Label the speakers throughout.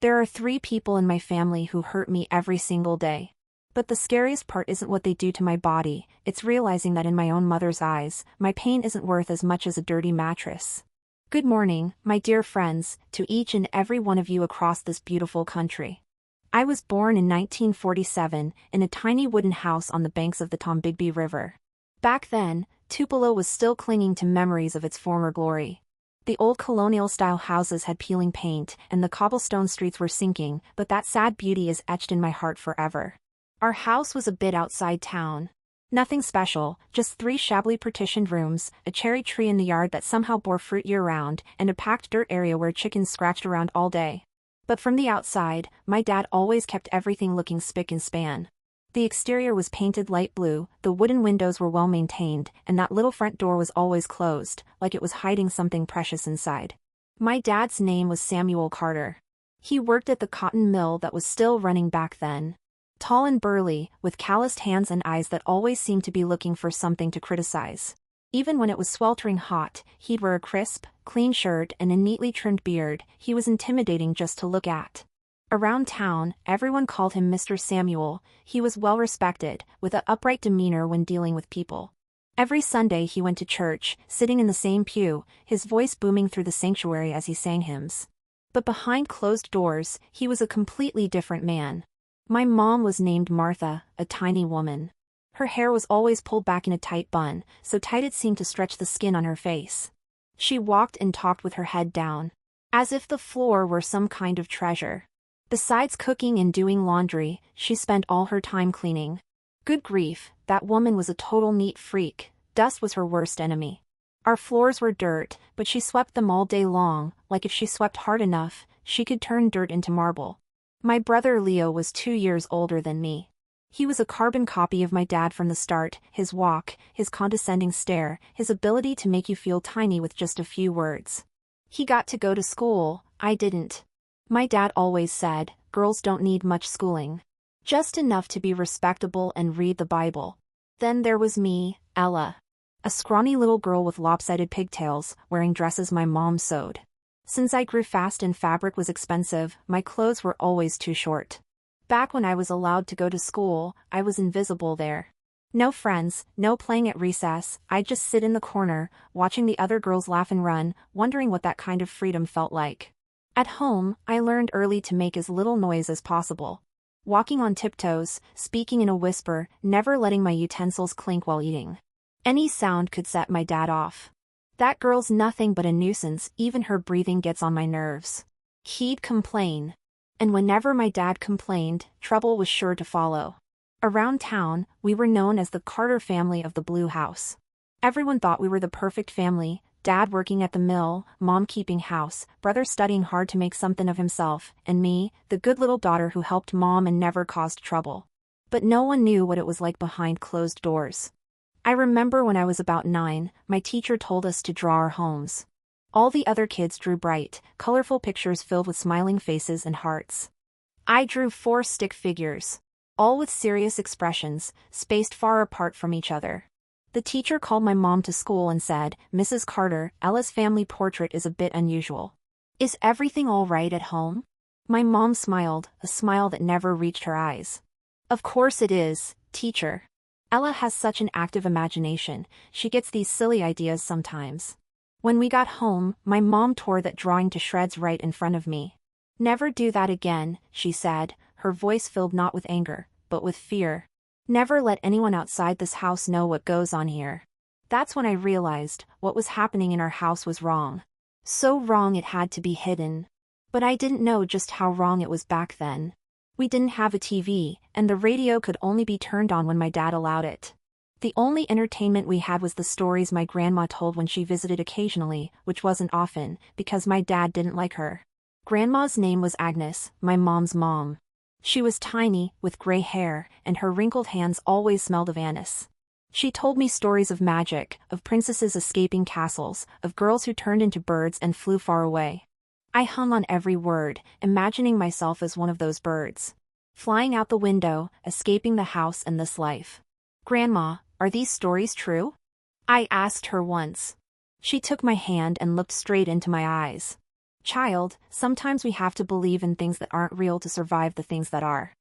Speaker 1: There are 3 people in my family who hurt me every single day. But the scariest part isn't what they do to my body, it's realizing that in my own mother's eyes, my pain isn't worth as much as a dirty mattress. Good morning, my dear friends, to each and every one of you across this beautiful country. I was born in 1947 in a tiny wooden house on the banks of the Tombigbee River. Back then, Tupelo was still clinging to memories of its former glory. The old colonial-style houses had peeling paint, and the cobblestone streets were sinking, but that sad beauty is etched in my heart forever. Our house was a bit outside town. Nothing special, just 3 shabbily partitioned rooms, a cherry tree in the yard that somehow bore fruit year-round, and a packed dirt area where chickens scratched around all day. But from the outside, my dad always kept everything looking spick and span. The exterior was painted light blue, the wooden windows were well maintained, and that little front door was always closed, like it was hiding something precious inside. My dad's name was Samuel Carter. He worked at the cotton mill that was still running back then. Tall and burly, with calloused hands and eyes that always seemed to be looking for something to criticize. Even when it was sweltering hot, he'd wear a crisp, clean shirt and a neatly trimmed beard. He was intimidating just to look at. Around town, everyone called him Mr. Samuel. He was well respected, with an upright demeanor when dealing with people. Every Sunday he went to church, sitting in the same pew, his voice booming through the sanctuary as he sang hymns. But behind closed doors, he was a completely different man. My mom was named Martha, a tiny woman. Her hair was always pulled back in a tight bun, so tight it seemed to stretch the skin on her face. She walked and talked with her head down, as if the floor were some kind of treasure. Besides cooking and doing laundry, she spent all her time cleaning. Good grief, that woman was a total neat freak. Dust was her worst enemy. Our floors were dirt, but she swept them all day long, like if she swept hard enough, she could turn dirt into marble. My brother Leo was 2 years older than me. He was a carbon copy of my dad from the start, his walk, his condescending stare, his ability to make you feel tiny with just a few words. He got to go to school, I didn't. My dad always said, girls don't need much schooling. Just enough to be respectable and read the Bible. Then there was me, Ella. A scrawny little girl with lopsided pigtails, wearing dresses my mom sewed. Since I grew fast and fabric was expensive, my clothes were always too short. Back when I was allowed to go to school, I was invisible there. No friends, no playing at recess, I'd just sit in the corner, watching the other girls laugh and run, wondering what that kind of freedom felt like. At home, I learned early to make as little noise as possible. Walking on tiptoes, speaking in a whisper, never letting my utensils clink while eating. Any sound could set my dad off. That girl's nothing but a nuisance, even her breathing gets on my nerves. He'd complain. And whenever my dad complained, trouble was sure to follow. Around town, we were known as the Carter family of the Blue House. Everyone thought we were the perfect family. Dad working at the mill, mom keeping house, brother studying hard to make something of himself, and me, the good little daughter who helped mom and never caused trouble. But no one knew what it was like behind closed doors. I remember when I was about 9, my teacher told us to draw our homes. All the other kids drew bright, colorful pictures filled with smiling faces and hearts. I drew 4 stick figures, all with serious expressions, spaced far apart from each other. The teacher called my mom to school and said, "Mrs. Carter, Ella's family portrait is a bit unusual. Is everything all right at home?" My mom smiled, a smile that never reached her eyes. "Of course it is, teacher. Ella has such an active imagination, she gets these silly ideas sometimes." When we got home, my mom tore that drawing to shreds right in front of me. "Never do that again," she said, her voice filled not with anger, but with fear. "Never let anyone outside this house know what goes on here." That's when I realized what was happening in our house was wrong. So wrong it had to be hidden. But I didn't know just how wrong it was back then. We didn't have a TV, and the radio could only be turned on when my dad allowed it. The only entertainment we had was the stories my grandma told when she visited occasionally, which wasn't often, because my dad didn't like her. Grandma's name was Agnes, my mom's mom. She was tiny, with gray hair, and her wrinkled hands always smelled of anise. She told me stories of magic, of princesses escaping castles, of girls who turned into birds and flew far away. I hung on every word, imagining myself as one of those birds. Flying out the window, escaping the house and this life. "Grandma, are these stories true?" I asked her once. She took my hand and looked straight into my eyes. Child, sometimes we have to believe in things that aren't real to survive the things that are.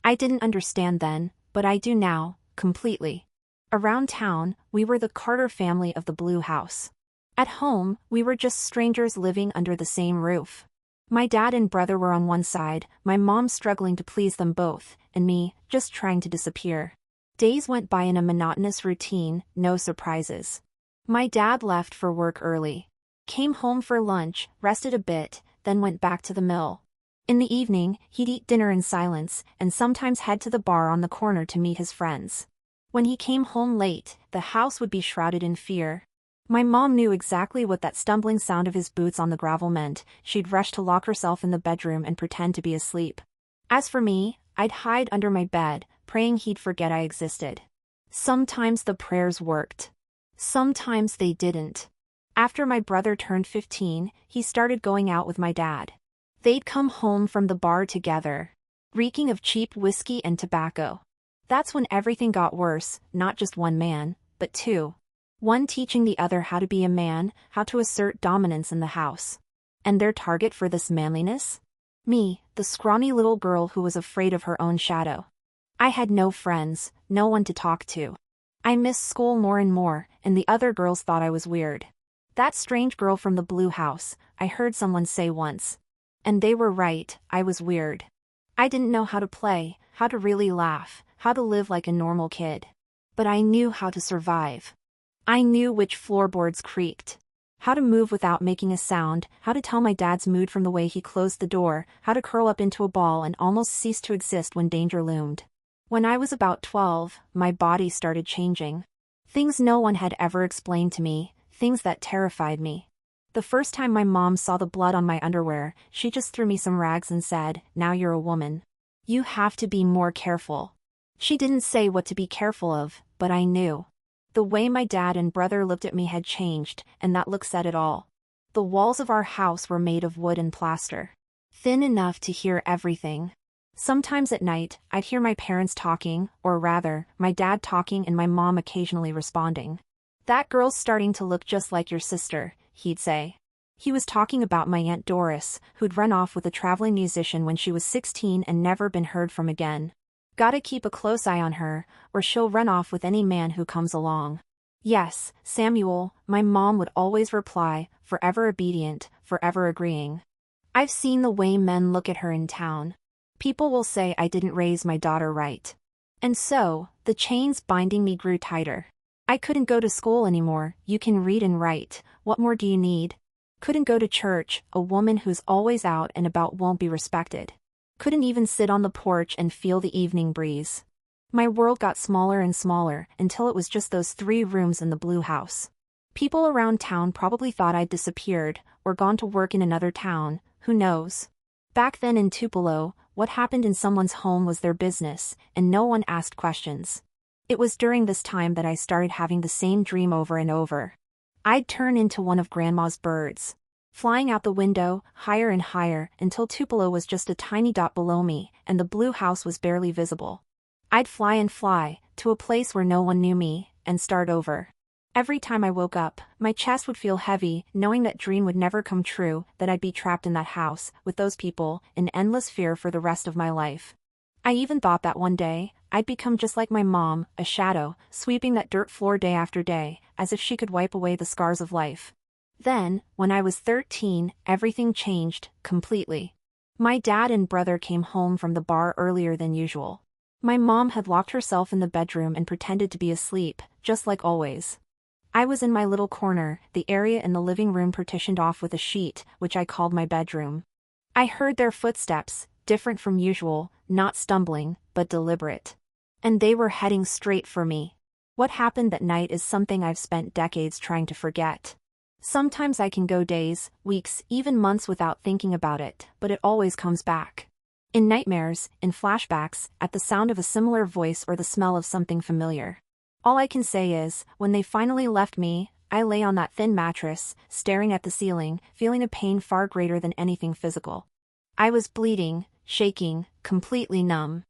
Speaker 1: I didn't understand then, but I do now, completely. Around town, we were the Carter family of the Blue House. At home, we were just strangers living under the same roof. My dad and brother were on one side, my mom struggling to please them both, and me, just trying to disappear. Days went by in a monotonous routine, no surprises. My dad left for work early. Came home for lunch, rested a bit, then went back to the mill. In the evening, he'd eat dinner in silence, and sometimes head to the bar on the corner to meet his friends. When he came home late, the house would be shrouded in fear. My mom knew exactly what that stumbling sound of his boots on the gravel meant. She'd rush to lock herself in the bedroom and pretend to be asleep. As for me, I'd hide under my bed, praying he'd forget I existed. Sometimes the prayers worked. Sometimes they didn't. After my brother turned 15, he started going out with my dad. They'd come home from the bar together, reeking of cheap whiskey and tobacco. That's when everything got worse, not just one man, but two. One teaching the other how to be a man, how to assert dominance in the house. And their target for this manliness? Me, the scrawny little girl who was afraid of her own shadow. I had no friends, no one to talk to. I missed school more and more, and the other girls thought I was weird. That strange girl from the Blue House, I heard someone say once. And they were right, I was weird. I didn't know how to play, how to really laugh, how to live like a normal kid. But I knew how to survive. I knew which floorboards creaked. How to move without making a sound, how to tell my dad's mood from the way he closed the door, how to curl up into a ball and almost cease to exist when danger loomed. When I was about 12, my body started changing. Things no one had ever explained to me, things that terrified me. The first time my mom saw the blood on my underwear, she just threw me some rags and said, "Now you're a woman. You have to be more careful." She didn't say what to be careful of, but I knew. The way my dad and brother looked at me had changed, and that look said it all. The walls of our house were made of wood and plaster. Thin enough to hear everything. Sometimes at night, I'd hear my parents talking, or rather, my dad talking and my mom occasionally responding. "That girl's starting to look just like your sister," he'd say. He was talking about my Aunt Doris, who'd run off with a traveling musician when she was 16 and never been heard from again. "Gotta keep a close eye on her, or she'll run off with any man who comes along." "Yes, Samuel," my mom would always reply, forever obedient, forever agreeing. I've seen the way men look at her in town. People will say I didn't raise my daughter right. And so, the chains binding me grew tighter. I couldn't go to school anymore. You can read and write, what more do you need? Couldn't go to church, a woman who's always out and about won't be respected. Couldn't even sit on the porch and feel the evening breeze. My world got smaller and smaller, until it was just those 3 rooms in the Blue House. People around town probably thought I'd disappeared, or gone to work in another town, who knows? Back then in Tupelo, what happened in someone's home was their business, and no one asked questions. It was during this time that I started having the same dream over and over. I'd turn into one of Grandma's birds, flying out the window, higher and higher, until Tupelo was just a tiny dot below me, and the Blue House was barely visible. I'd fly and fly, to a place where no one knew me, and start over. Every time I woke up, my chest would feel heavy, knowing that dream would never come true, that I'd be trapped in that house, with those people, in endless fear for the rest of my life. I even thought that one day, I'd become just like my mom, a shadow, sweeping that dirt floor day after day, as if she could wipe away the scars of life. Then, when I was 13, everything changed, completely. My dad and brother came home from the bar earlier than usual. My mom had locked herself in the bedroom and pretended to be asleep, just like always. I was in my little corner, the area in the living room partitioned off with a sheet, which I called my bedroom. I heard their footsteps, different from usual, not stumbling, but deliberate. And they were heading straight for me. What happened that night is something I've spent decades trying to forget. Sometimes I can go days, weeks, even months without thinking about it, but it always comes back. In nightmares, in flashbacks, at the sound of a similar voice or the smell of something familiar. All I can say is, when they finally left me, I lay on that thin mattress, staring at the ceiling, feeling a pain far greater than anything physical. I was bleeding, shaking, completely numb.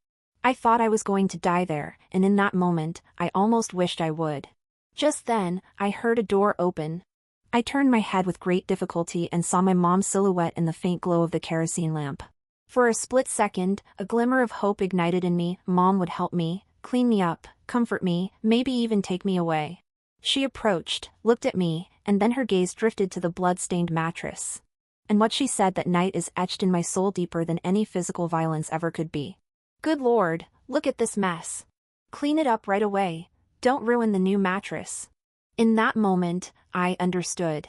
Speaker 1: I thought I was going to die there, and in that moment, I almost wished I would. Just then, I heard a door open. I turned my head with great difficulty and saw my mom's silhouette in the faint glow of the kerosene lamp. For a split second, a glimmer of hope ignited in me. Mom would help me, clean me up, comfort me, maybe even take me away. She approached, looked at me, and then her gaze drifted to the blood-stained mattress. And what she said that night is etched in my soul deeper than any physical violence ever could be. "Good Lord, look at this mess. Clean it up right away. Don't ruin the new mattress." In that moment, I understood.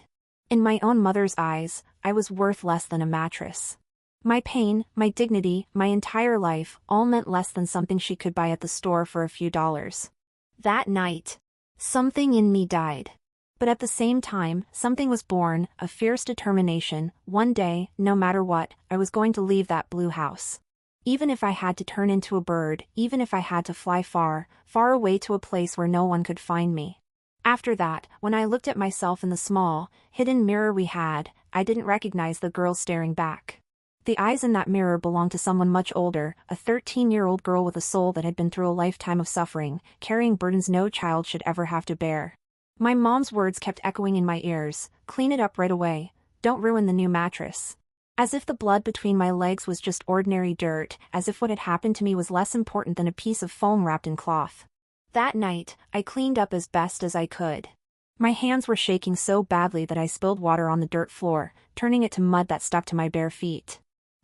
Speaker 1: In my own mother's eyes, I was worth less than a mattress. My pain, my dignity, my entire life, all meant less than something she could buy at the store for a few dollars. That night, something in me died. But at the same time, something was born, a fierce determination. One day, no matter what, I was going to leave that blue house. Even if I had to turn into a bird, even if I had to fly far, far away to a place where no one could find me. After that, when I looked at myself in the small, hidden mirror we had, I didn't recognize the girl staring back. The eyes in that mirror belonged to someone much older, a 13-year-old girl with a soul that had been through a lifetime of suffering, carrying burdens no child should ever have to bear. My mom's words kept echoing in my ears, "Clean it up right away, don't ruin the new mattress." As if the blood between my legs was just ordinary dirt, as if what had happened to me was less important than a piece of foam wrapped in cloth. That night, I cleaned up as best as I could. My hands were shaking so badly that I spilled water on the dirt floor, turning it to mud that stuck to my bare feet.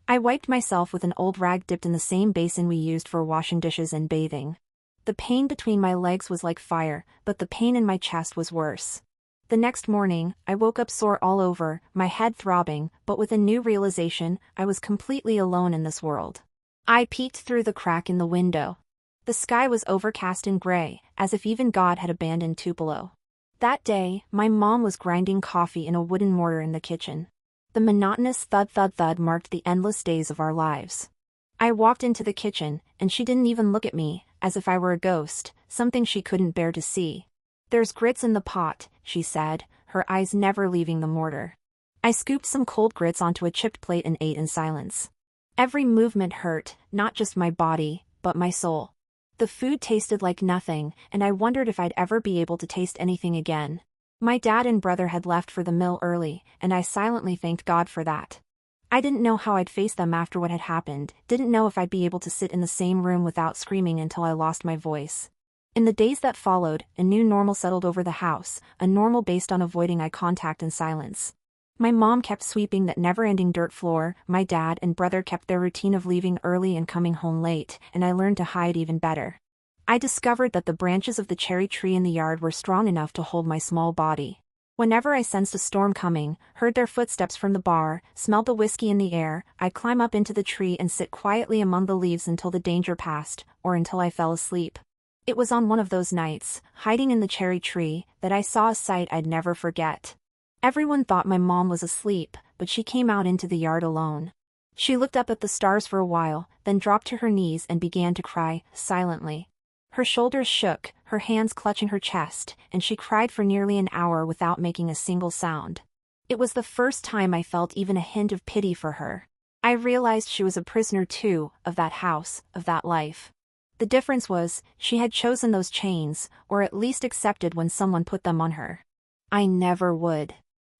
Speaker 1: I wiped myself with an old rag dipped in the same basin we used for washing dishes and bathing. The pain between my legs was like fire, but the pain in my chest was worse. The next morning, I woke up sore all over, my head throbbing, but with a new realization, I was completely alone in this world. I peeked through the crack in the window. The sky was overcast and gray, as if even God had abandoned Tupelo. That day, my mom was grinding coffee in a wooden mortar in the kitchen. The monotonous thud-thud-thud marked the endless days of our lives. I walked into the kitchen, and she didn't even look at me, as if I were a ghost, something she couldn't bear to see. "There's grits in the pot," she said, her eyes never leaving the mortar. I scooped some cold grits onto a chipped plate and ate in silence. Every movement hurt, not just my body, but my soul. The food tasted like nothing, and I wondered if I'd ever be able to taste anything again. My dad and brother had left for the mill early, and I silently thanked God for that. I didn't know how I'd face them after what had happened, didn't know if I'd be able to sit in the same room without screaming until I lost my voice. In the days that followed, a new normal settled over the house, a normal based on avoiding eye contact and silence. My mom kept sweeping that never-ending dirt floor, my dad and brother kept their routine of leaving early and coming home late, and I learned to hide even better. I discovered that the branches of the cherry tree in the yard were strong enough to hold my small body. Whenever I sensed a storm coming, heard their footsteps from the bar, smelled the whiskey in the air, I'd climb up into the tree and sit quietly among the leaves until the danger passed, or until I fell asleep. It was on one of those nights, hiding in the cherry tree, that I saw a sight I'd never forget. Everyone thought my mom was asleep, but she came out into the yard alone. She looked up at the stars for a while, then dropped to her knees and began to cry, silently. Her shoulders shook, her hands clutching her chest, and she cried for nearly an hour without making a single sound. It was the first time I felt even a hint of pity for her. I realized she was a prisoner too, of that house, of that life. The difference was, she had chosen those chains, or at least accepted when someone put them on her. I never would.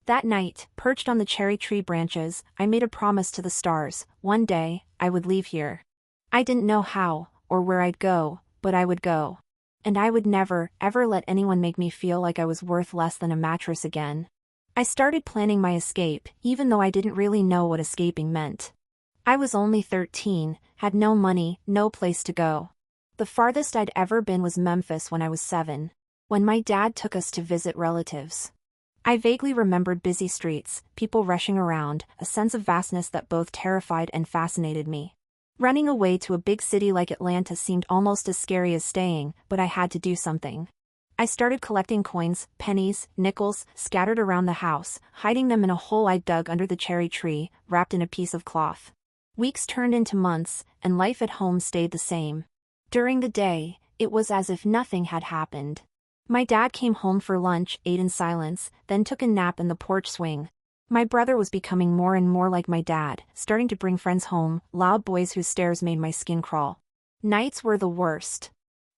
Speaker 1: That night, perched on the cherry tree branches, I made a promise to the stars. One day, I would leave here. I didn't know how, or where I'd go, but I would go. And I would never, ever let anyone make me feel like I was worth less than a mattress again. I started planning my escape, even though I didn't really know what escaping meant. I was only 13, had no money, no place to go. The farthest I'd ever been was Memphis when I was 7, when my dad took us to visit relatives. I vaguely remembered busy streets, people rushing around, a sense of vastness that both terrified and fascinated me. Running away to a big city like Atlanta seemed almost as scary as staying, but I had to do something. I started collecting coins, pennies, nickels, scattered around the house, hiding them in a hole I'd dug under the cherry tree, wrapped in a piece of cloth. Weeks turned into months, and life at home stayed the same. During the day, it was as if nothing had happened. My dad came home for lunch, ate in silence, then took a nap in the porch swing. My brother was becoming more and more like my dad, starting to bring friends home, loud boys whose stares made my skin crawl. Nights were the worst.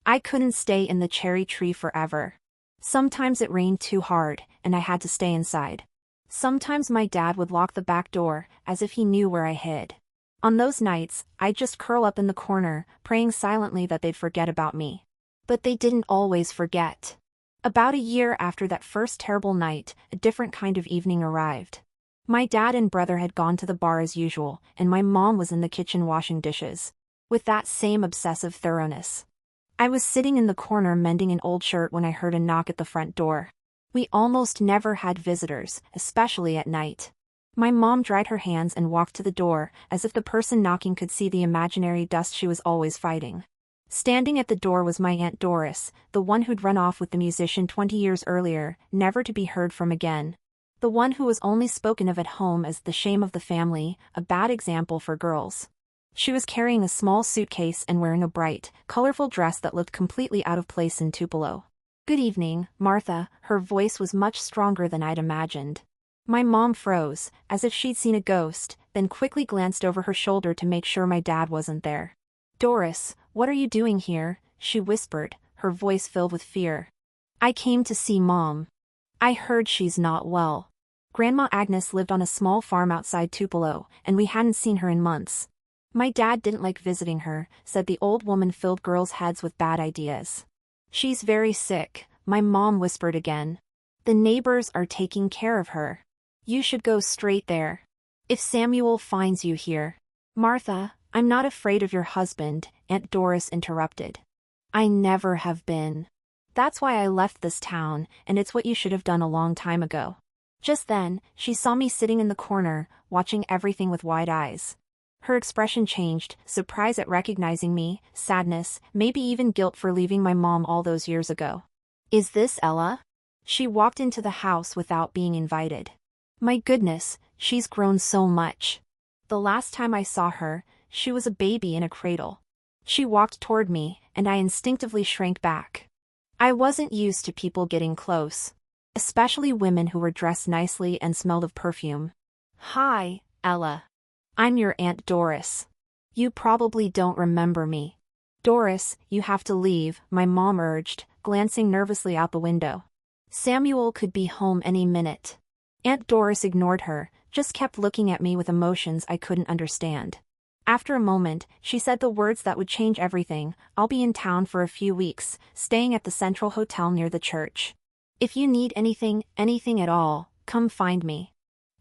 Speaker 1: I couldn't stay in the cherry tree forever. Sometimes it rained too hard, and I had to stay inside. Sometimes my dad would lock the back door, as if he knew where I hid. On those nights, I'd just curl up in the corner, praying silently that they'd forget about me. But they didn't always forget. About a year after that first terrible night, a different kind of evening arrived. My dad and brother had gone to the bar as usual, and my mom was in the kitchen washing dishes. With that same obsessive thoroughness. I was sitting in the corner mending an old shirt when I heard a knock at the front door. We almost never had visitors, especially at night. My mom dried her hands and walked to the door, as if the person knocking could see the imaginary dust she was always fighting. Standing at the door was my Aunt Doris, the one who'd run off with the musician 20 years earlier, never to be heard from again. The one who was only spoken of at home as the shame of the family, a bad example for girls. She was carrying a small suitcase and wearing a bright, colorful dress that looked completely out of place in Tupelo. "Good evening, Martha," her voice was much stronger than I'd imagined. My mom froze, as if she'd seen a ghost, then quickly glanced over her shoulder to make sure my dad wasn't there. "Doris, what are you doing here?" she whispered, her voice filled with fear. "I came to see Mom. I heard she's not well." Grandma Agnes lived on a small farm outside Tupelo, and we hadn't seen her in months. "My dad didn't like visiting her," said the old woman, filled girls' heads with bad ideas. "She's very sick," my mom whispered again. "The neighbors are taking care of her. You should go straight there. If Samuel finds you here." "Martha, I'm not afraid of your husband," Aunt Doris interrupted. "I never have been. That's why I left this town, and it's what you should have done a long time ago." Just then, she saw me sitting in the corner, watching everything with wide eyes. Her expression changed, surprise at recognizing me, sadness, maybe even guilt for leaving my mom all those years ago. "Is this Ella?" She walked into the house without being invited. My goodness, she's grown so much. The last time I saw her, she was a baby in a cradle. She walked toward me, and I instinctively shrank back. I wasn't used to people getting close. Especially women who were dressed nicely and smelled of perfume. "Hi, Ella. I'm your Aunt Doris. You probably don't remember me." "Doris, you have to leave," my mom urged, glancing nervously out the window. "Samuel could be home any minute." Aunt Doris ignored her, just kept looking at me with emotions I couldn't understand. After a moment, she said the words that would change everything. "I'll be in town for a few weeks, staying at the Central Hotel near the church. If you need anything at all, come find me."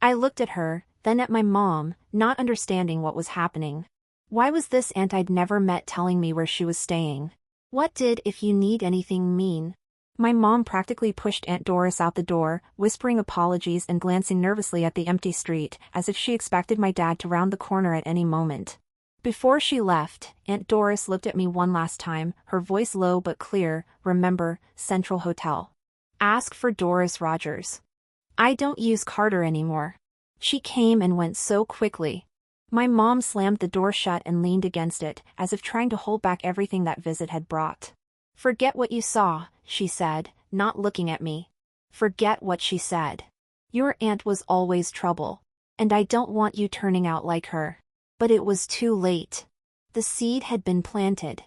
Speaker 1: I looked at her, then at my mom, not understanding what was happening. Why was this aunt I'd never met telling me where she was staying? What did "if you need anything" mean? My mom practically pushed Aunt Doris out the door, whispering apologies and glancing nervously at the empty street, as if she expected my dad to round the corner at any moment. Before she left, Aunt Doris looked at me one last time, her voice low but clear. "Remember, Central Hotel. Ask for Doris Rogers. I don't use Carter anymore." She came and went so quickly. My mom slammed the door shut and leaned against it, as if trying to hold back everything that visit had brought. "Forget what you saw," she said, not looking at me. "Forget what she said. Your aunt was always trouble. And I don't want you turning out like her." But it was too late. The seed had been planted.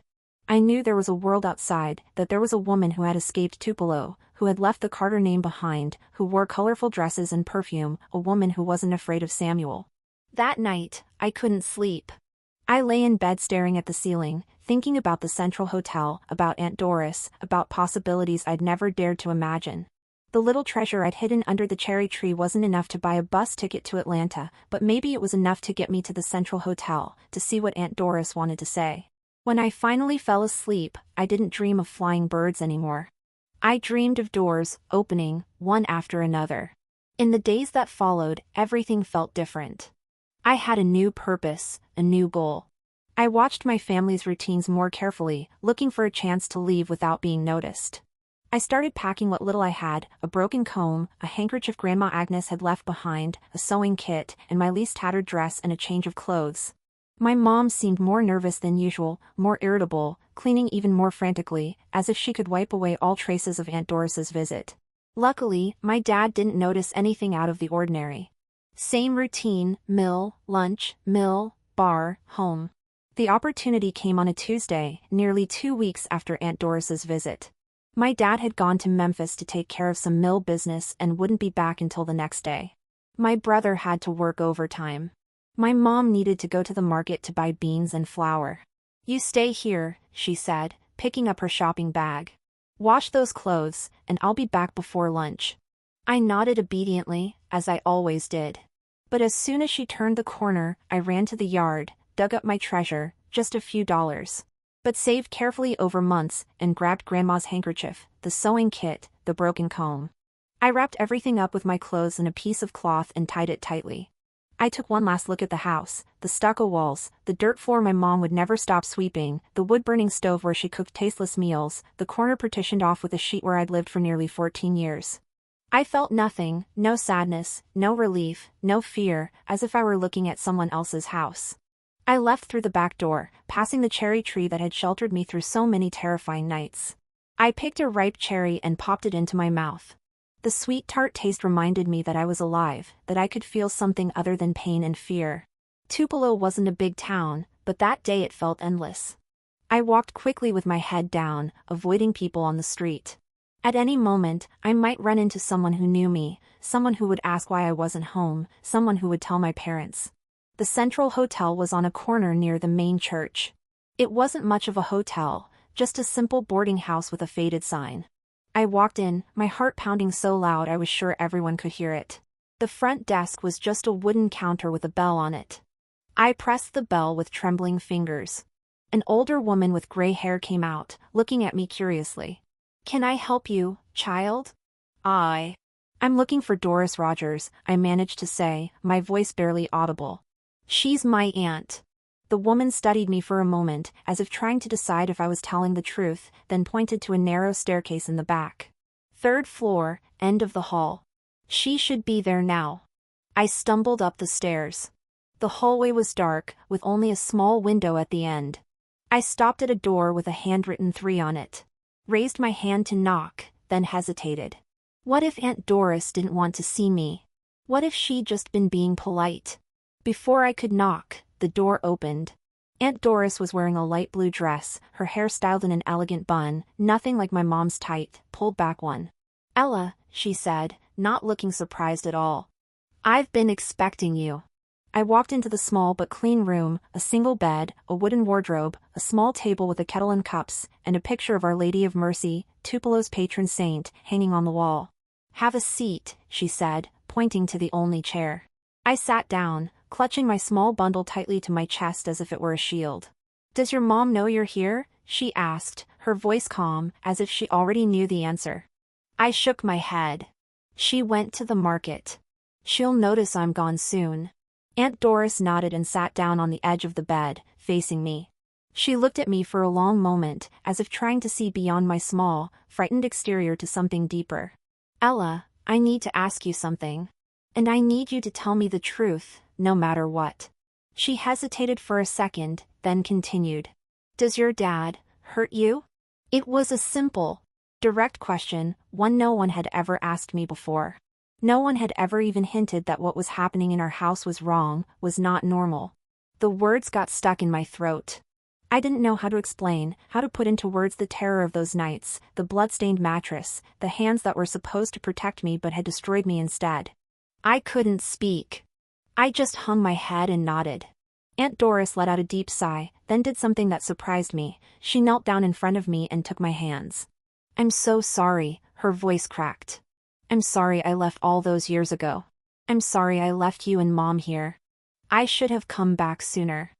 Speaker 1: I knew there was a world outside, that there was a woman who had escaped Tupelo, who had left the Carter name behind, who wore colorful dresses and perfume, a woman who wasn't afraid of Samuel. That night, I couldn't sleep. I lay in bed staring at the ceiling, thinking about the Central Hotel, about Aunt Doris, about possibilities I'd never dared to imagine. The little treasure I'd hidden under the cherry tree wasn't enough to buy a bus ticket to Atlanta, but maybe it was enough to get me to the Central Hotel, to see what Aunt Doris wanted to say. When I finally fell asleep, I didn't dream of flying birds anymore. I dreamed of doors opening, one after another. In the days that followed, everything felt different. I had a new purpose, a new goal. I watched my family's routines more carefully, looking for a chance to leave without being noticed. I started packing what little I had, a broken comb, a handkerchief Grandma Agnes had left behind, a sewing kit, and my least tattered dress and a change of clothes. My mom seemed more nervous than usual, more irritable, cleaning even more frantically, as if she could wipe away all traces of Aunt Doris's visit. Luckily, my dad didn't notice anything out of the ordinary. Same routine, mill, lunch, mill, bar, home. The opportunity came on a Tuesday, nearly 2 weeks after Aunt Doris's visit. My dad had gone to Memphis to take care of some mill business and wouldn't be back until the next day. My brother had to work overtime. My mom needed to go to the market to buy beans and flour. "You stay here," she said, picking up her shopping bag. "Wash those clothes, and I'll be back before lunch." I nodded obediently, as I always did. But as soon as she turned the corner, I ran to the yard, dug up my treasure, just a few dollars, but saved carefully over months, and grabbed Grandma's handkerchief, the sewing kit, the broken comb. I wrapped everything up with my clothes in a piece of cloth and tied it tightly. I took one last look at the house, the stucco walls, the dirt floor my mom would never stop sweeping, the wood-burning stove where she cooked tasteless meals, the corner partitioned off with a sheet where I'd lived for nearly 14 years. I felt nothing, no sadness, no relief, no fear, as if I were looking at someone else's house. I left through the back door, passing the cherry tree that had sheltered me through so many terrifying nights. I picked a ripe cherry and popped it into my mouth. The sweet tart taste reminded me that I was alive, that I could feel something other than pain and fear. Tupelo wasn't a big town, but that day it felt endless. I walked quickly with my head down, avoiding people on the street. At any moment, I might run into someone who knew me, someone who would ask why I wasn't home, someone who would tell my parents. The Central Hotel was on a corner near the main church. It wasn't much of a hotel, just a simple boarding house with a faded sign. I walked in, my heart pounding so loud I was sure everyone could hear it. The front desk was just a wooden counter with a bell on it. I pressed the bell with trembling fingers. An older woman with gray hair came out, looking at me curiously. "Can I help you, child?" I'm looking for Doris Rogers," I managed to say, my voice barely audible. "She's my aunt." The woman studied me for a moment, as if trying to decide if I was telling the truth, then pointed to a narrow staircase in the back. "Third floor, end of the hall. She should be there now." I stumbled up the stairs. The hallway was dark, with only a small window at the end. I stopped at a door with a handwritten 3 on it. Raised my hand to knock, then hesitated. What if Aunt Doris didn't want to see me? What if she'd just been being polite? Before I could knock, the door opened. Aunt Doris was wearing a light blue dress, her hair styled in an elegant bun, nothing like my mom's tight, pulled-back one. "Ella," she said, not looking surprised at all. "I've been expecting you." I walked into the small but clean room, a single bed, a wooden wardrobe, a small table with a kettle and cups, and a picture of Our Lady of Mercy, Tupelo's patron saint, hanging on the wall. "Have a seat," she said, pointing to the only chair. I sat down, clutching my small bundle tightly to my chest as if it were a shield. "Does your mom know you're here?" she asked, her voice calm, as if she already knew the answer. I shook my head. "She went to the market. She'll notice I'm gone soon." Aunt Doris nodded and sat down on the edge of the bed, facing me. She looked at me for a long moment, as if trying to see beyond my small, frightened exterior to something deeper. "Ella, I need to ask you something. And I need you to tell me the truth, no matter what." She hesitated for a second, then continued. "Does your dad hurt you?" It was a simple, direct question, one no one had ever asked me before. No one had ever even hinted that what was happening in our house was wrong, was not normal. The words got stuck in my throat. I didn't know how to explain, how to put into words the terror of those nights, the blood-stained mattress, the hands that were supposed to protect me but had destroyed me instead. I couldn't speak. I just hung my head and nodded. Aunt Doris let out a deep sigh, then did something that surprised me. She knelt down in front of me and took my hands. "I'm so sorry," her voice cracked. "I'm sorry I left all those years ago. I'm sorry I left you and Mom here. I should have come back sooner.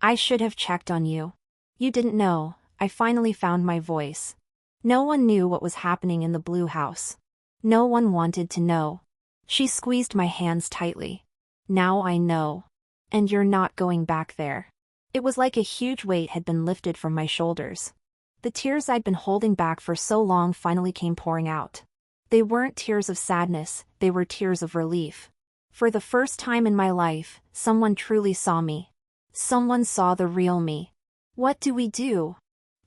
Speaker 1: I should have checked on you. You didn't know." I finally found my voice. No one knew what was happening in the blue house. No one wanted to know. She squeezed my hands tightly. "Now I know. And you're not going back there." It was like a huge weight had been lifted from my shoulders. The tears I'd been holding back for so long finally came pouring out. They weren't tears of sadness, they were tears of relief. For the first time in my life, someone truly saw me. Someone saw the real me. "What do we do?"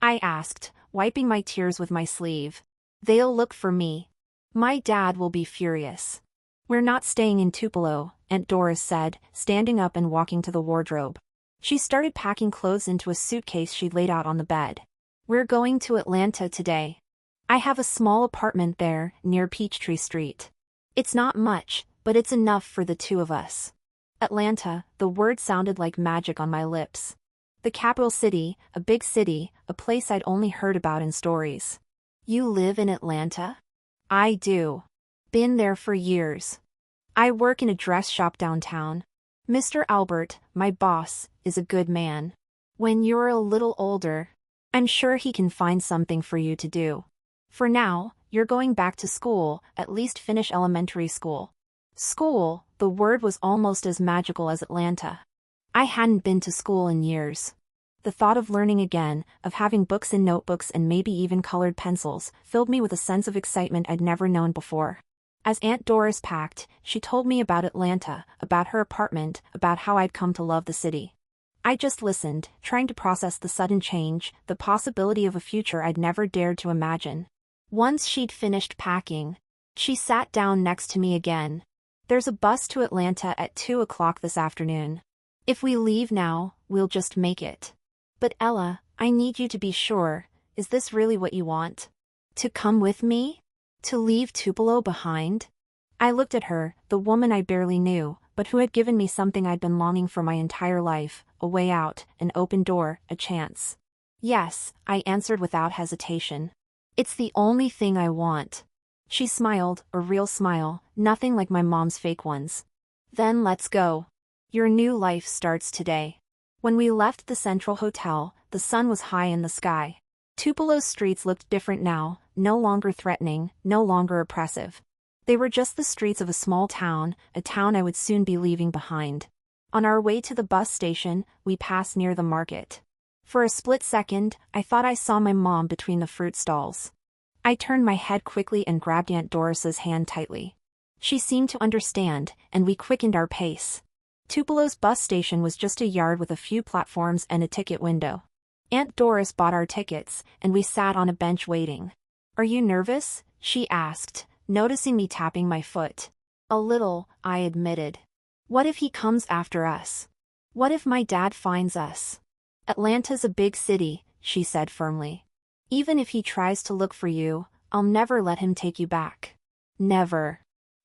Speaker 1: I asked, wiping my tears with my sleeve. "They'll look for me. My dad will be furious." "We're not staying in Tupelo," Aunt Doris said, standing up and walking to the wardrobe. She started packing clothes into a suitcase she'd laid out on the bed. "We're going to Atlanta today." I have a small apartment there, near Peachtree Street. It's not much, but it's enough for the two of us. Atlanta, the word sounded like magic on my lips. The capital city, a big city, a place I'd only heard about in stories. You live in Atlanta? I do. Been there for years. I work in a dress shop downtown. Mr. Albert, my boss, is a good man. When you're a little older, I'm sure he can find something for you to do. For now, you're going back to school, at least finish elementary school. School, the word was almost as magical as Atlanta. I hadn't been to school in years. The thought of learning again, of having books and notebooks and maybe even colored pencils, filled me with a sense of excitement I'd never known before. As Aunt Doris packed, she told me about Atlanta, about her apartment, about how I'd come to love the city. I just listened, trying to process the sudden change, the possibility of a future I'd never dared to imagine. Once she'd finished packing, she sat down next to me again. There's a bus to Atlanta at 2 o'clock this afternoon. If we leave now, we'll just make it. But Ella, I need you to be sure, is this really what you want? To come with me? To leave Tupelo behind? I looked at her, the woman I barely knew, but who had given me something I'd been longing for my entire life, a way out, an open door, a chance. Yes, I answered without hesitation. It's the only thing I want. She smiled, a real smile, nothing like my mom's fake ones. Then let's go. Your new life starts today. When we left the Central Hotel, the sun was high in the sky. Tupelo's streets looked different now, no longer threatening, no longer oppressive. They were just the streets of a small town, a town I would soon be leaving behind. On our way to the bus station, we passed near the market. For a split second, I thought I saw my mom between the fruit stalls. I turned my head quickly and grabbed Aunt Doris's hand tightly. She seemed to understand, and we quickened our pace. Tupelo's bus station was just a yard with a few platforms and a ticket window. Aunt Doris bought our tickets, and we sat on a bench waiting. Are you nervous? She asked, noticing me tapping my foot. A little, I admitted. What if he comes after us? What if my dad finds us? Atlanta's a big city, she said firmly. Even if he tries to look for you, I'll never let him take you back. Never.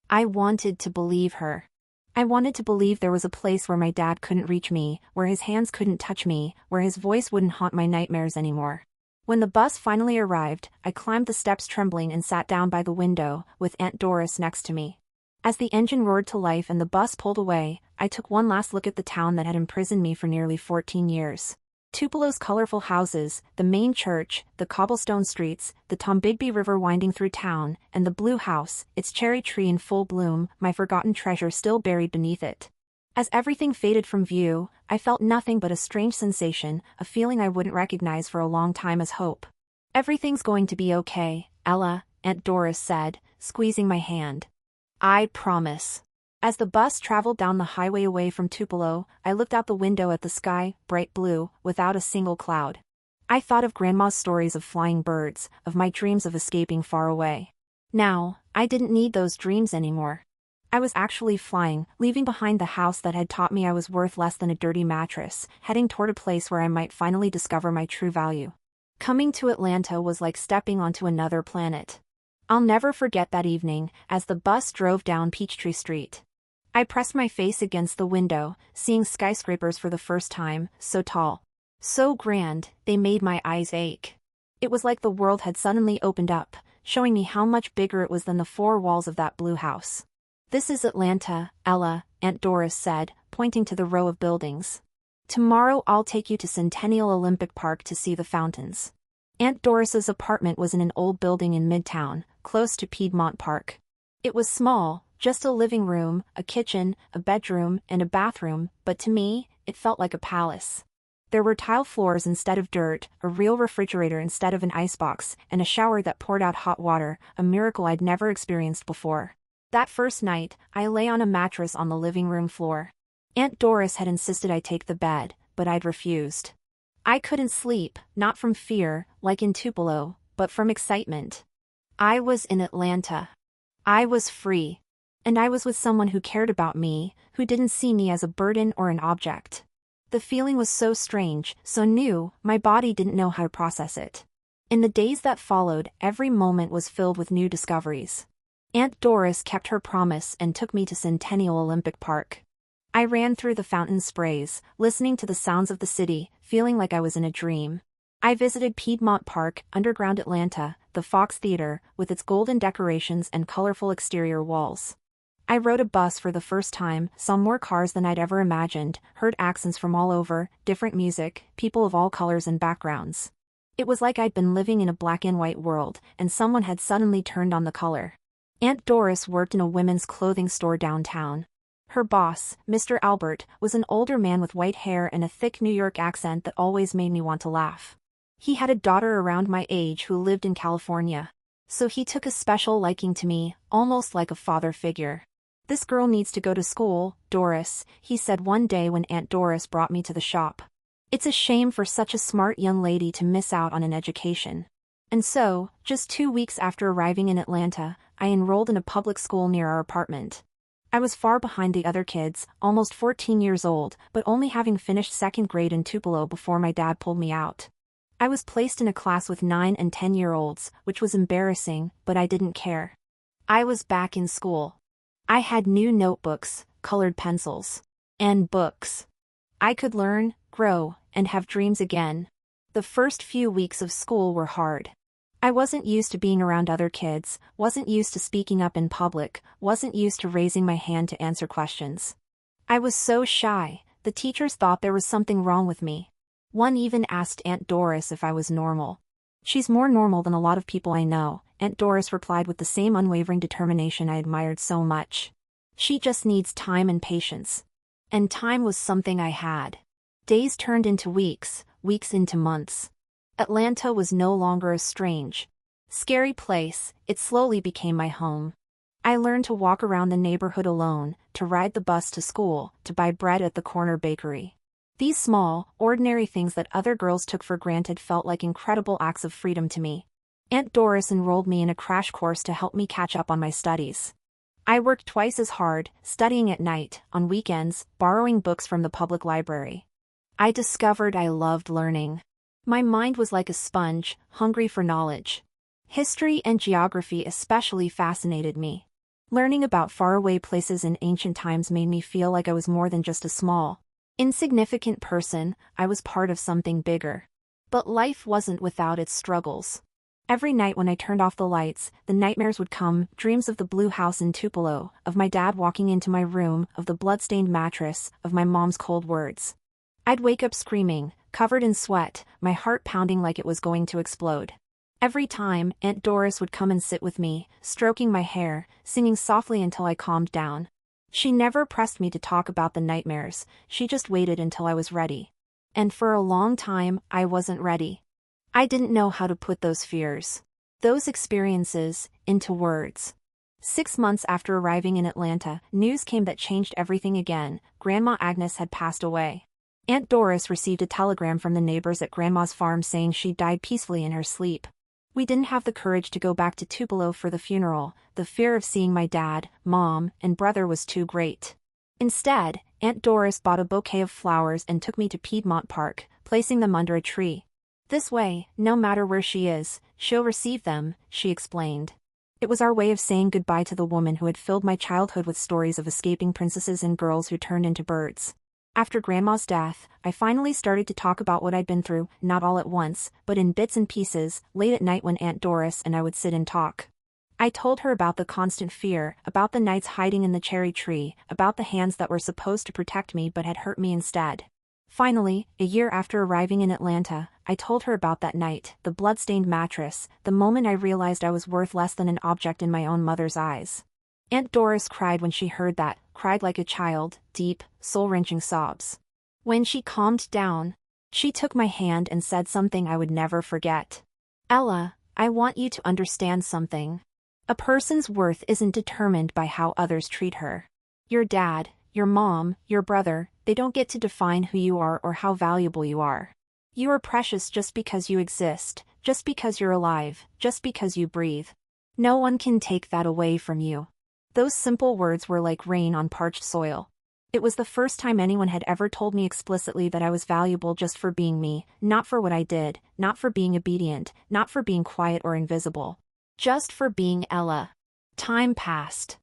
Speaker 1: I wanted to believe her. I wanted to believe there was a place where my dad couldn't reach me, where his hands couldn't touch me, where his voice wouldn't haunt my nightmares anymore. When the bus finally arrived, I climbed the steps trembling and sat down by the window, with Aunt Doris next to me. As the engine roared to life and the bus pulled away, I took one last look at the town that had imprisoned me for nearly 14 years. Tupelo's colorful houses, the main church, the cobblestone streets, the Tombigbee River winding through town, and the blue house, its cherry tree in full bloom, my forgotten treasure still buried beneath it. As everything faded from view, I felt nothing but a strange sensation, a feeling I wouldn't recognize for a long time as hope. Everything's going to be okay, Ella, Aunt Doris said, squeezing my hand. I promise. As the bus traveled down the highway away from Tupelo, I looked out the window at the sky, bright blue, without a single cloud. I thought of Grandma's stories of flying birds, of my dreams of escaping far away. Now, I didn't need those dreams anymore. I was actually flying, leaving behind the house that had taught me I was worth less than a dirty mattress, heading toward a place where I might finally discover my true value. Coming to Atlanta was like stepping onto another planet. I'll never forget that evening, as the bus drove down Peachtree Street. I pressed my face against the window, seeing skyscrapers for the first time, so tall. So grand, they made my eyes ache. It was like the world had suddenly opened up, showing me how much bigger it was than the four walls of that blue house. This is Atlanta, Ella, Aunt Doris said, pointing to the row of buildings. Tomorrow I'll take you to Centennial Olympic Park to see the fountains. Aunt Doris's apartment was in an old building in Midtown, close to Piedmont Park. It was small, just a living room, a kitchen, a bedroom, and a bathroom, but to me, it felt like a palace. There were tile floors instead of dirt, a real refrigerator instead of an icebox, and a shower that poured out hot water, a miracle I'd never experienced before. That first night, I lay on a mattress on the living room floor. Aunt Doris had insisted I take the bed, but I'd refused. I couldn't sleep, not from fear, like in Tupelo, but from excitement. I was in Atlanta. I was free. And I was with someone who cared about me, who didn't see me as a burden or an object. The feeling was so strange, so new, my body didn't know how to process it. In the days that followed, every moment was filled with new discoveries. Aunt Doris kept her promise and took me to Centennial Olympic Park. I ran through the fountain sprays, listening to the sounds of the city, feeling like I was in a dream. I visited Piedmont Park, underground Atlanta, the Fox Theater, with its golden decorations and colorful exterior walls. I rode a bus for the first time, saw more cars than I'd ever imagined, heard accents from all over, different music, people of all colors and backgrounds. It was like I'd been living in a black and white world, and someone had suddenly turned on the color. Aunt Doris worked in a women's clothing store downtown. Her boss, Mr. Albert, was an older man with white hair and a thick New York accent that always made me want to laugh. He had a daughter around my age who lived in California. So he took a special liking to me, almost like a father figure. "This girl needs to go to school, Doris," he said one day when Aunt Doris brought me to the shop. "It's a shame for such a smart young lady to miss out on an education." And so, just 2 weeks after arriving in Atlanta, I enrolled in a public school near our apartment. I was far behind the other kids, almost 14 years old, but only having finished second grade in Tupelo before my dad pulled me out. I was placed in a class with 9 and 10-year-olds, which was embarrassing, but I didn't care. I was back in school. I had new notebooks, colored pencils, and books. I could learn, grow, and have dreams again. The first few weeks of school were hard. I wasn't used to being around other kids, wasn't used to speaking up in public, wasn't used to raising my hand to answer questions. I was so shy, the teachers thought there was something wrong with me. One even asked Aunt Doris if I was normal. "She's more normal than a lot of people I know," Aunt Doris replied with the same unwavering determination I admired so much. "She just needs time and patience." And time was something I had. Days turned into weeks, weeks into months. Atlanta was no longer a strange, scary place, it slowly became my home. I learned to walk around the neighborhood alone, to ride the bus to school, to buy bread at the corner bakery. These small, ordinary things that other girls took for granted felt like incredible acts of freedom to me. Aunt Doris enrolled me in a crash course to help me catch up on my studies. I worked twice as hard, studying at night, on weekends, borrowing books from the public library. I discovered I loved learning. My mind was like a sponge, hungry for knowledge. History and geography especially fascinated me. Learning about faraway places in ancient times made me feel like I was more than just a small, insignificant person, I was part of something bigger. But life wasn't without its struggles. Every night when I turned off the lights, the nightmares would come, dreams of the blue house in Tupelo, of my dad walking into my room, of the blood-stained mattress, of my mom's cold words. I'd wake up screaming, covered in sweat, my heart pounding like it was going to explode. Every time, Aunt Doris would come and sit with me, stroking my hair, singing softly until I calmed down. She never pressed me to talk about the nightmares, she just waited until I was ready. And for a long time, I wasn't ready. I didn't know how to put those fears, those experiences, into words. 6 months after arriving in Atlanta, news came that changed everything again. Grandma Agnes had passed away. Aunt Doris received a telegram from the neighbors at Grandma's farm saying she'd died peacefully in her sleep. We didn't have the courage to go back to Tupelo for the funeral, the fear of seeing my dad, mom, and brother was too great. Instead, Aunt Doris bought a bouquet of flowers and took me to Piedmont Park, placing them under a tree. "This way, no matter where she is, she'll receive them," she explained. It was our way of saying goodbye to the woman who had filled my childhood with stories of escaping princesses and girls who turned into birds. After Grandma's death, I finally started to talk about what I'd been through, not all at once, but in bits and pieces, late at night when Aunt Doris and I would sit and talk. I told her about the constant fear, about the nights hiding in the cherry tree, about the hands that were supposed to protect me but had hurt me instead. Finally, a year after arriving in Atlanta, I told her about that night, the blood-stained mattress, the moment I realized I was worth less than an object in my own mother's eyes. Aunt Doris cried when she heard that, cried like a child, deep, soul-wrenching sobs. When she calmed down, she took my hand and said something I would never forget. "Ella, I want you to understand something. A person's worth isn't determined by how others treat her. Your dad, your mom, your brother, they don't get to define who you are or how valuable you are. You are precious just because you exist, just because you're alive, just because you breathe. No one can take that away from you." Those simple words were like rain on parched soil. It was the first time anyone had ever told me explicitly that I was valuable just for being me, not for what I did, not for being obedient, not for being quiet or invisible. Just for being Ella. Time passed.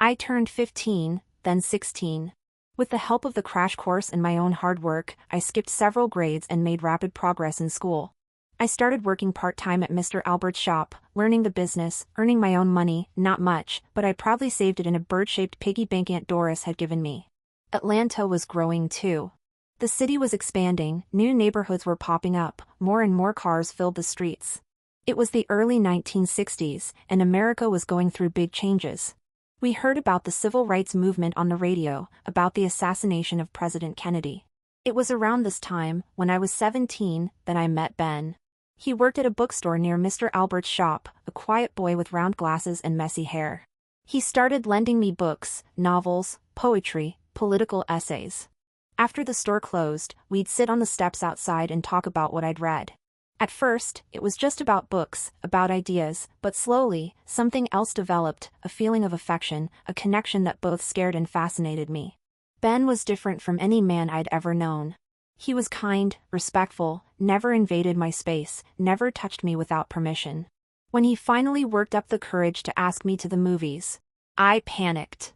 Speaker 1: I turned 15, then 16. With the help of the crash course and my own hard work, I skipped several grades and made rapid progress in school. I started working part-time at Mr. Albert's shop, learning the business, earning my own money, not much, but I proudly saved it in a bird-shaped piggy bank Aunt Doris had given me. Atlanta was growing too. The city was expanding, new neighborhoods were popping up, more and more cars filled the streets. It was the early 1960s, and America was going through big changes. We heard about the civil rights movement on the radio, about the assassination of President Kennedy. It was around this time, when I was 17, that I met Ben. He worked at a bookstore near Mr. Albert's shop, a quiet boy with round glasses and messy hair. He started lending me books, novels, poetry, political essays. After the store closed, we'd sit on the steps outside and talk about what I'd read. At first, it was just about books, about ideas, but slowly, something else developed, a feeling of affection, a connection that both scared and fascinated me. Ben was different from any man I'd ever known. He was kind, respectful, never invaded my space, never touched me without permission. When he finally worked up the courage to ask me to the movies, I panicked.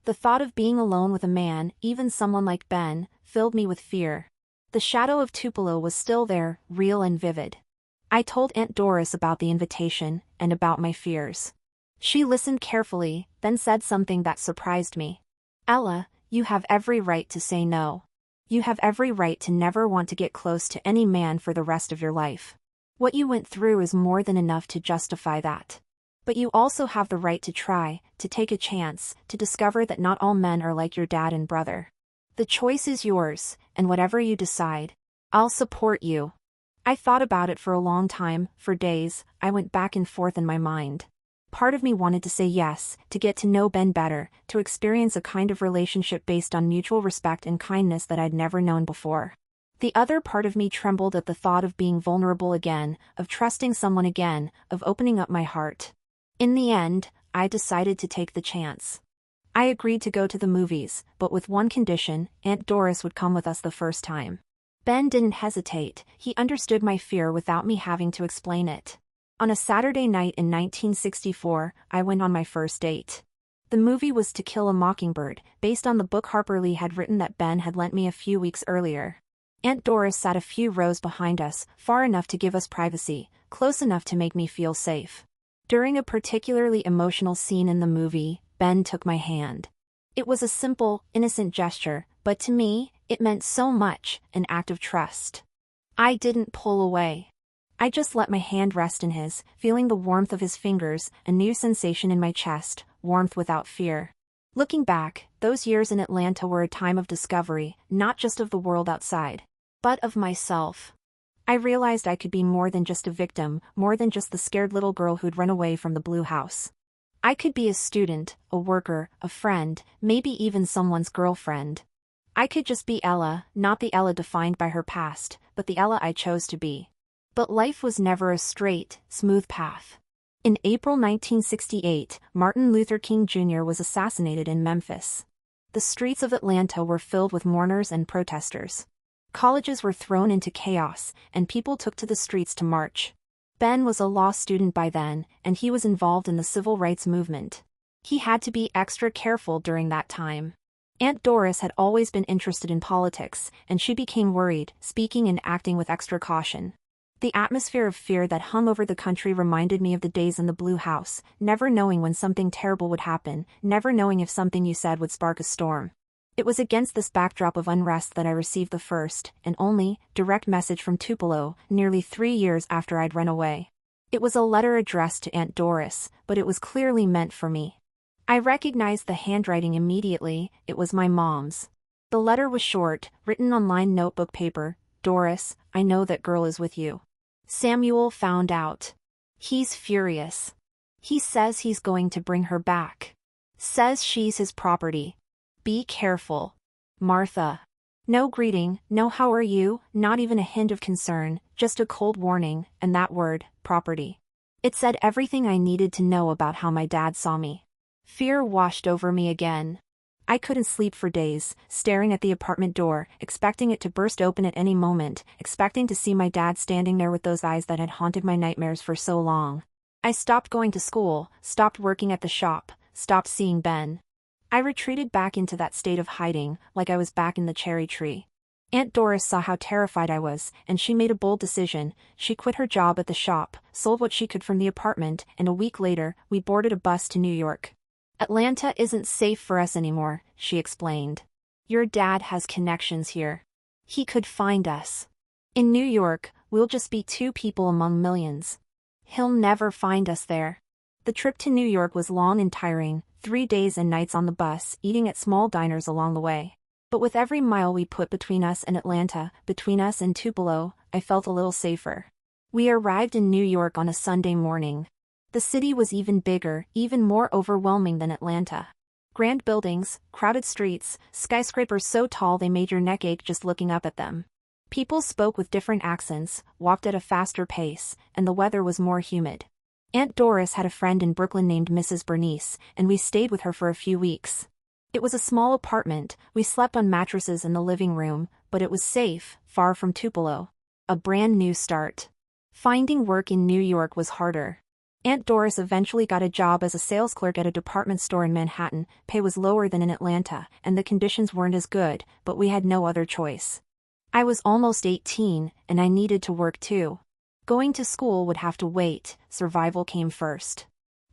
Speaker 1: The thought of being alone with a man, even someone like Ben, filled me with fear. The shadow of Tupelo was still there, real and vivid. I told Aunt Doris about the invitation, and about my fears. She listened carefully, then said something that surprised me. Ella, you have every right to say no. You have every right to never want to get close to any man for the rest of your life. What you went through is more than enough to justify that. But you also have the right to try, to take a chance, to discover that not all men are like your dad and brother. The choice is yours, and whatever you decide, I'll support you. I thought about it for a long time, for days. I went back and forth in my mind. Part of me wanted to say yes, to get to know Ben better, to experience a kind of relationship based on mutual respect and kindness that I'd never known before. The other part of me trembled at the thought of being vulnerable again, of trusting someone again, of opening up my heart. In the end, I decided to take the chance. I agreed to go to the movies, but with one condition: Aunt Doris would come with us the first time. Ben didn't hesitate. He understood my fear without me having to explain it. On a Saturday night in 1964, I went on my first date. The movie was To Kill a Mockingbird, based on the book Harper Lee had written that Ben had lent me a few weeks earlier. Aunt Doris sat a few rows behind us, far enough to give us privacy, close enough to make me feel safe. During a particularly emotional scene in the movie, Ben took my hand. It was a simple, innocent gesture, but to me, it meant so much, an act of trust. I didn't pull away. I just let my hand rest in his, feeling the warmth of his fingers, a new sensation in my chest, warmth without fear. Looking back, those years in Atlanta were a time of discovery, not just of the world outside, but of myself. I realized I could be more than just a victim, more than just the scared little girl who'd run away from the blue house. I could be a student, a worker, a friend, maybe even someone's girlfriend. I could just be Ella, not the Ella defined by her past, but the Ella I chose to be. But life was never a straight, smooth path. In April 1968, Martin Luther King Jr. was assassinated in Memphis. The streets of Atlanta were filled with mourners and protesters. Colleges were thrown into chaos, and people took to the streets to march. Ben was a law student by then, and he was involved in the civil rights movement. He had to be extra careful during that time. Aunt Doris had always been interested in politics, and she became worried, speaking and acting with extra caution. The atmosphere of fear that hung over the country reminded me of the days in the Blue House, never knowing when something terrible would happen, never knowing if something you said would spark a storm. It was against this backdrop of unrest that I received the first, and only, direct message from Tupelo, nearly 3 years after I'd run away. It was a letter addressed to Aunt Doris, but it was clearly meant for me. I recognized the handwriting immediately. It was my mom's. The letter was short, written on lined notebook paper. Doris, I know that girl is with you. Samuel found out. He's furious. He says he's going to bring her back. Says she's his property. Be careful. Martha. No greeting, no how are you, not even a hint of concern, just a cold warning, and that word, property. It said everything I needed to know about how my dad saw me. Fear washed over me again. I couldn't sleep for days, staring at the apartment door, expecting it to burst open at any moment, expecting to see my dad standing there with those eyes that had haunted my nightmares for so long. I stopped going to school, stopped working at the shop, stopped seeing Ben. I retreated back into that state of hiding, like I was back in the cherry tree. Aunt Doris saw how terrified I was, and she made a bold decision. She quit her job at the shop, sold what she could from the apartment, and a week later, we boarded a bus to New York. "Atlanta isn't safe for us anymore," she explained. "Your dad has connections here. He could find us. In New York, we'll just be two people among millions. He'll never find us there." The trip to New York was long and tiring, 3 days and nights on the bus, eating at small diners along the way. But with every mile we put between us and Atlanta, between us and Tupelo, I felt a little safer. We arrived in New York on a Sunday morning. The city was even bigger, even more overwhelming than Atlanta. Grand buildings, crowded streets, skyscrapers so tall they made your neck ache just looking up at them. People spoke with different accents, walked at a faster pace, and the weather was more humid. Aunt Doris had a friend in Brooklyn named Mrs. Bernice, and we stayed with her for a few weeks. It was a small apartment, we slept on mattresses in the living room, but it was safe, far from Tupelo. A brand new start. Finding work in New York was harder. Aunt Doris eventually got a job as a sales clerk at a department store in Manhattan. Pay was lower than in Atlanta, and the conditions weren't as good, but we had no other choice. I was almost 18, and I needed to work too. Going to school would have to wait, survival came first.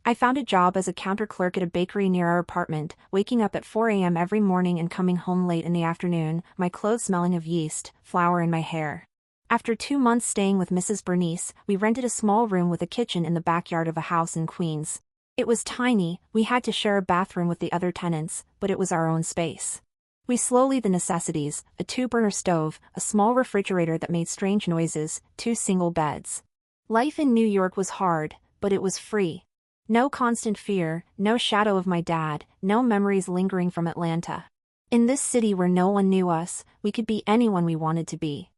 Speaker 1: I found a job as a counter clerk at a bakery near our apartment, waking up at 4 a.m. every morning and coming home late in the afternoon, my clothes smelling of yeast, flour in my hair. After 2 months staying with Mrs. Bernice, we rented a small room with a kitchen in the backyard of a house in Queens. It was tiny, we had to share a bathroom with the other tenants, but it was our own space. We slowly the necessities, a 2-burner stove, a small refrigerator that made strange noises, 2 single beds. Life in New York was hard, but it was free. No constant fear, no shadow of my dad, no memories lingering from Atlanta. In this city where no one knew us, we could be anyone we wanted to be.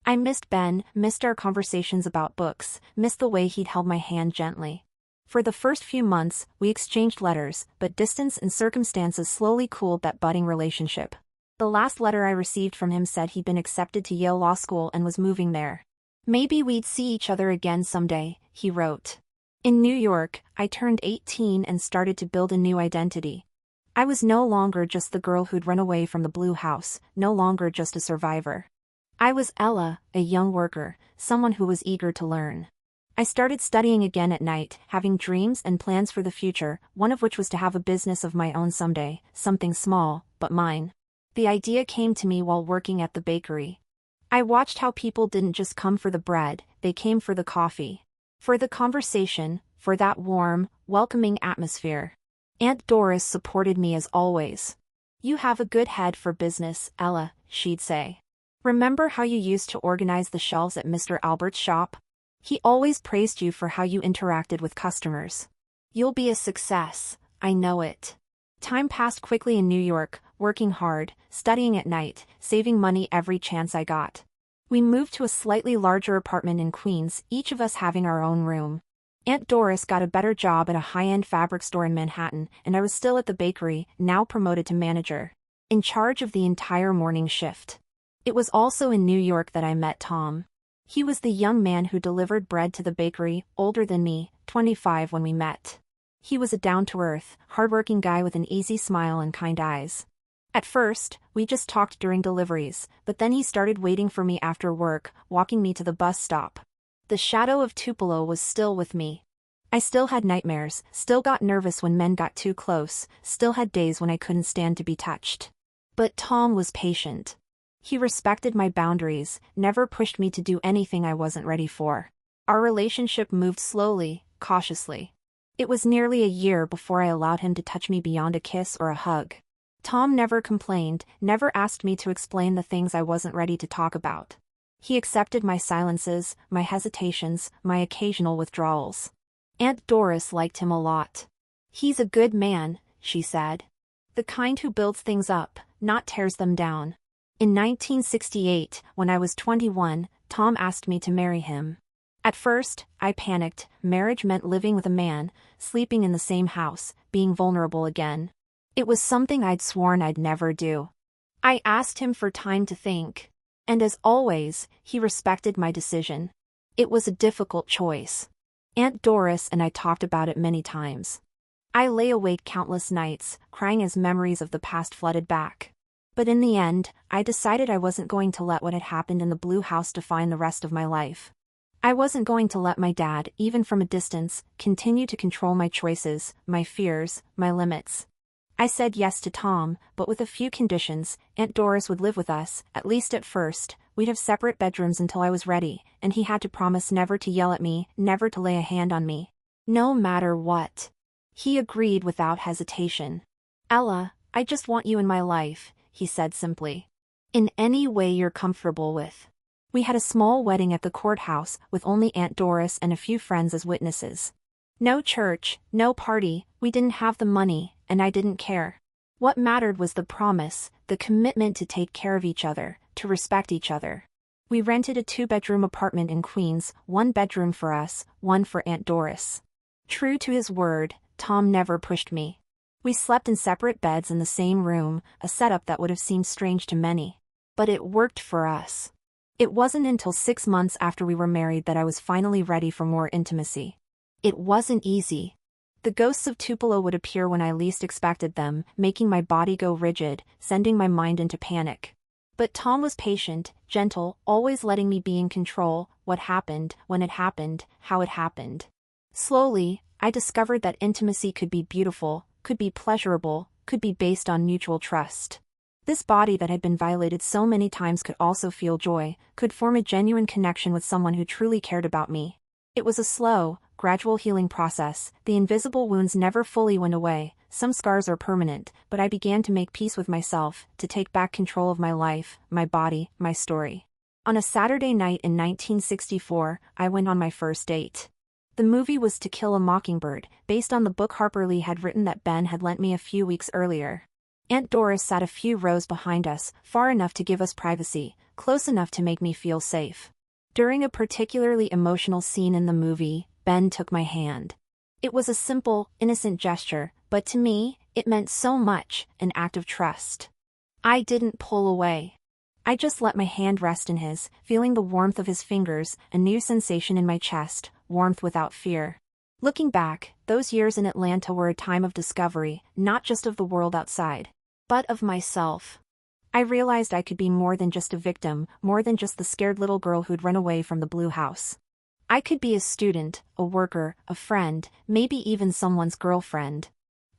Speaker 1: I missed Ben, missed our conversations about books, missed the way he'd held my hand gently. For the first few months, we exchanged letters, but distance and circumstances slowly cooled that budding relationship. The last letter I received from him said he'd been accepted to Yale Law School and was moving there. "Maybe we'd see each other again someday," he wrote. In New York, I turned 18 and started to build a new identity. I was no longer just the girl who'd run away from the blue house, no longer just a survivor. I was Ella, a young worker, someone who was eager to learn. I started studying again at night, having dreams and plans for the future, one of which was to have a business of my own someday, something small, but mine. The idea came to me while working at the bakery. I watched how people didn't just come for the bread, they came for the coffee. For the conversation, for that warm, welcoming atmosphere. Aunt Doris supported me as always. "You have a good head for business, Ella," she'd say. "Remember how you used to organize the shelves at Mr. Albert's shop? He always praised you for how you interacted with customers. You'll be a success, I know it." Time passed quickly in New York, working hard, studying at night, saving money every chance I got. We moved to a slightly larger apartment in Queens, each of us having our own room. Aunt Doris got a better job at a high-end fabric store in Manhattan, and I was still at the bakery, now promoted to manager. In charge of the entire morning shift. It was also in New York that I met Tom. He was the young man who delivered bread to the bakery, older than me, 25 when we met. He was a down-to-earth, hardworking guy with an easy smile and kind eyes. At first, we just talked during deliveries, but then he started waiting for me after work, walking me to the bus stop. The shadow of Tupelo was still with me. I still had nightmares, still got nervous when men got too close, still had days when I couldn't stand to be touched. But Tom was patient. He respected my boundaries, never pushed me to do anything I wasn't ready for. Our relationship moved slowly, cautiously. It was nearly a year before I allowed him to touch me beyond a kiss or a hug. Tom never complained, never asked me to explain the things I wasn't ready to talk about. He accepted my silences, my hesitations, my occasional withdrawals. Aunt Doris liked him a lot. "He's a good man," she said. "The kind who builds things up, not tears them down." In 1968, when I was 21, Tom asked me to marry him. At first, I panicked. Marriage meant living with a man, sleeping in the same house, being vulnerable again. It was something I'd sworn I'd never do. I asked him for time to think. And as always, he respected my decision. It was a difficult choice. Aunt Doris and I talked about it many times. I lay awake countless nights, crying as memories of the past flooded back. But in the end, I decided I wasn't going to let what had happened in the blue house define the rest of my life. I wasn't going to let my dad, even from a distance, continue to control my choices, my fears, my limits. I said yes to Tom, but with a few conditions. Aunt Doris would live with us, at least at first. We'd have separate bedrooms until I was ready, and he had to promise never to yell at me, never to lay a hand on me. No matter what. He agreed without hesitation. "Ella, I just want you in my life," he said simply. "In any way you're comfortable with." We had a small wedding at the courthouse, with only Aunt Doris and a few friends as witnesses. No church, no party, we didn't have the money, and I didn't care. What mattered was the promise, the commitment to take care of each other, to respect each other. We rented a 2-bedroom apartment in Queens, 1 bedroom for us, 1 for Aunt Doris. True to his word, Tom never pushed me. We slept in separate beds in the same room, a setup that would have seemed strange to many. But it worked for us. It wasn't until 6 months after we were married that I was finally ready for more intimacy. It wasn't easy. The ghosts of Tupelo would appear when I least expected them, making my body go rigid, sending my mind into panic. But Tom was patient, gentle, always letting me be in control, what happened, when it happened, how it happened. Slowly, I discovered that intimacy could be beautiful, could be pleasurable, could be based on mutual trust. This body that had been violated so many times could also feel joy, could form a genuine connection with someone who truly cared about me. It was a slow, gradual healing process. The invisible wounds never fully went away, some scars are permanent, but I began to make peace with myself, to take back control of my life, my body, my story. On a Saturday night in 1964, I went on my first date. The movie was To Kill a Mockingbird, based on the book Harper Lee had written that Ben had lent me a few weeks earlier. Aunt Doris sat a few rows behind us, far enough to give us privacy, close enough to make me feel safe. During a particularly emotional scene in the movie, Ben took my hand. It was a simple, innocent gesture, but to me, it meant so much, an act of trust. I didn't pull away. I just let my hand rest in his, feeling the warmth of his fingers, a new sensation in my chest, warmth without fear. Looking back, those years in Atlanta were a time of discovery, not just of the world outside, but of myself. I realized I could be more than just a victim, more than just the scared little girl who'd run away from the blue house. I could be a student, a worker, a friend, maybe even someone's girlfriend.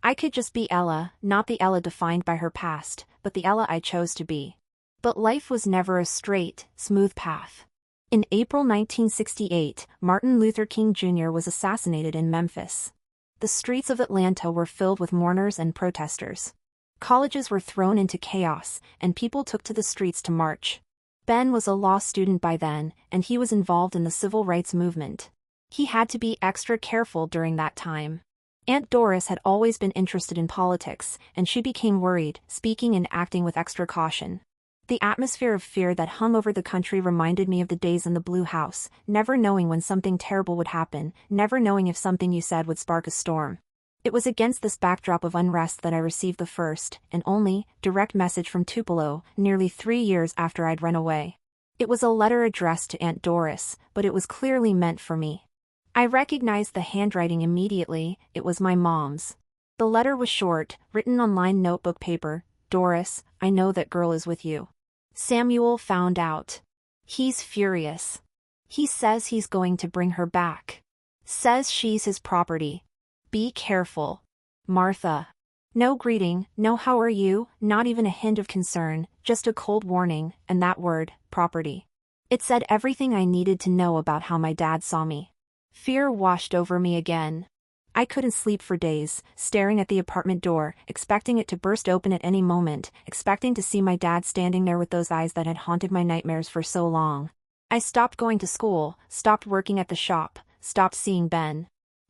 Speaker 1: I could just be Ella, not the Ella defined by her past, but the Ella I chose to be. But life was never a straight, smooth path. In April 1968, Martin Luther King Jr. was assassinated in Memphis. The streets of Atlanta were filled with mourners and protesters. Colleges were thrown into chaos, and people took to the streets to march. Ben was a law student by then, and he was involved in the civil rights movement. He had to be extra careful during that time. Aunt Doris had always been interested in politics, and she became worried, speaking and acting with extra caution. The atmosphere of fear that hung over the country reminded me of the days in the blue house, never knowing when something terrible would happen, never knowing if something you said would spark a storm. It was against this backdrop of unrest that I received the first, and only, direct message from Tupelo, nearly 3 years after I'd run away. It was a letter addressed to Aunt Doris, but it was clearly meant for me. I recognized the handwriting immediately, it was my mom's. The letter was short, written on lined notebook paper. "Doris, I know that girl is with you. Samuel found out. He's furious. He says he's going to bring her back. Says she's his property. Be careful. Martha." No greeting, no how are you, not even a hint of concern, just a cold warning, and that word, property. It said everything I needed to know about how my dad saw me. Fear washed over me again. I couldn't sleep for days, staring at the apartment door, expecting it to burst open at any moment, expecting to see my dad standing there with those eyes that had haunted my nightmares for so long. I stopped going to school, stopped working at the shop, stopped seeing Ben.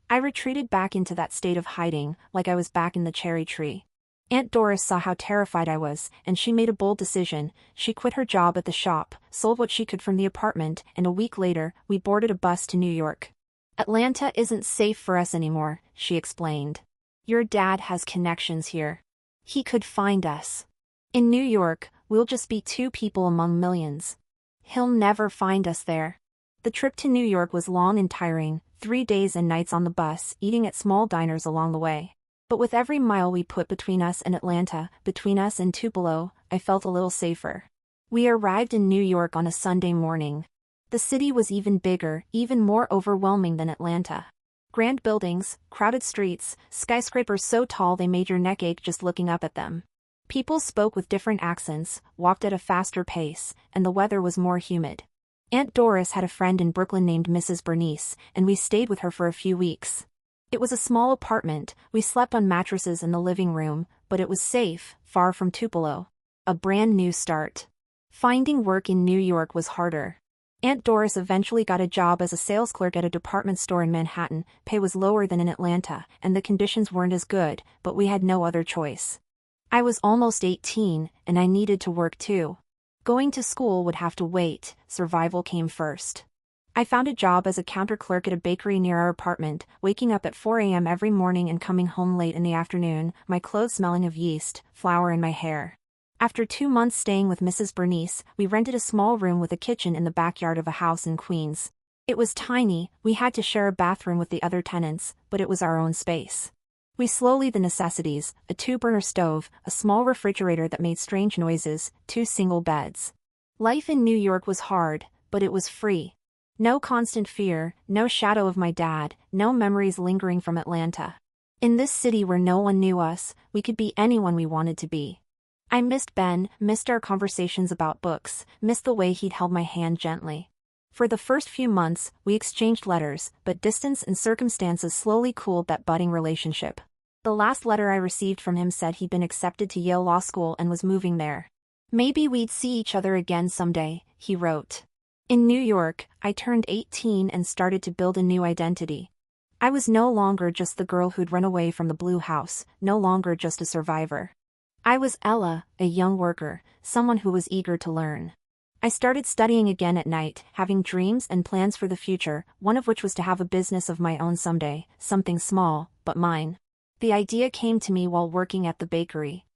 Speaker 1: I retreated back into that state of hiding, like I was back in the cherry tree. Aunt Doris saw how terrified I was, and she made a bold decision. She quit her job at the shop, sold what she could from the apartment, and a week later, we boarded a bus to New York. "Atlanta isn't safe for us anymore," she explained. "Your dad has connections here. He could find us. In New York, we'll just be two people among millions. He'll never find us there. The trip to New York was long and tiring, 3 days and nights on the bus, eating at small diners along the way. But with every mile we put between us and Atlanta, between us and Tupelo, I felt a little safer. We arrived in New York on a Sunday morning. The city was even bigger, even more overwhelming than Atlanta. Grand buildings, crowded streets, skyscrapers so tall they made your neck ache just looking up at them. People spoke with different accents, walked at a faster pace, and the weather was more humid. Aunt Doris had a friend in Brooklyn named Mrs. Bernice, and we stayed with her for a few weeks. It was a small apartment, we slept on mattresses in the living room, but it was safe, far from Tupelo. A brand new start. Finding work in New York was harder. Aunt Doris eventually got a job as a sales clerk at a department store in Manhattan. Pay was lower than in Atlanta, and the conditions weren't as good, but we had no other choice. I was almost 18, and I needed to work too. Going to school would have to wait, survival came first. I found a job as a counter clerk at a bakery near our apartment, waking up at 4 a.m. every morning and coming home late in the afternoon, my clothes smelling of yeast, flour in my hair. After 2 months staying with Mrs. Bernice, we rented a small room with a kitchen in the backyard of a house in Queens. It was tiny, we had to share a bathroom with the other tenants, but it was our own space. We slowly the necessities, a 2-burner stove, a small refrigerator that made strange noises, 2 single beds. Life in New York was hard, but it was free. No constant fear, no shadow of my dad, no memories lingering from Atlanta. In this city where no one knew us, we could be anyone we wanted to be. I missed Ben, missed our conversations about books, missed the way he'd held my hand gently. For the first few months, we exchanged letters, but distance and circumstances slowly cooled that budding relationship. The last letter I received from him said he'd been accepted to Yale Law School and was moving there. Maybe we'd see each other again someday, he wrote. In New York, I turned 18 and started to build a new identity. I was no longer just the girl who'd run away from the blue house, no longer just a survivor. I was Ella, a young worker, someone who was eager to learn. I started studying again at night, having dreams and plans for the future, one of which was to have a business of my own someday, something small, but mine. The idea came to me while working at the bakery.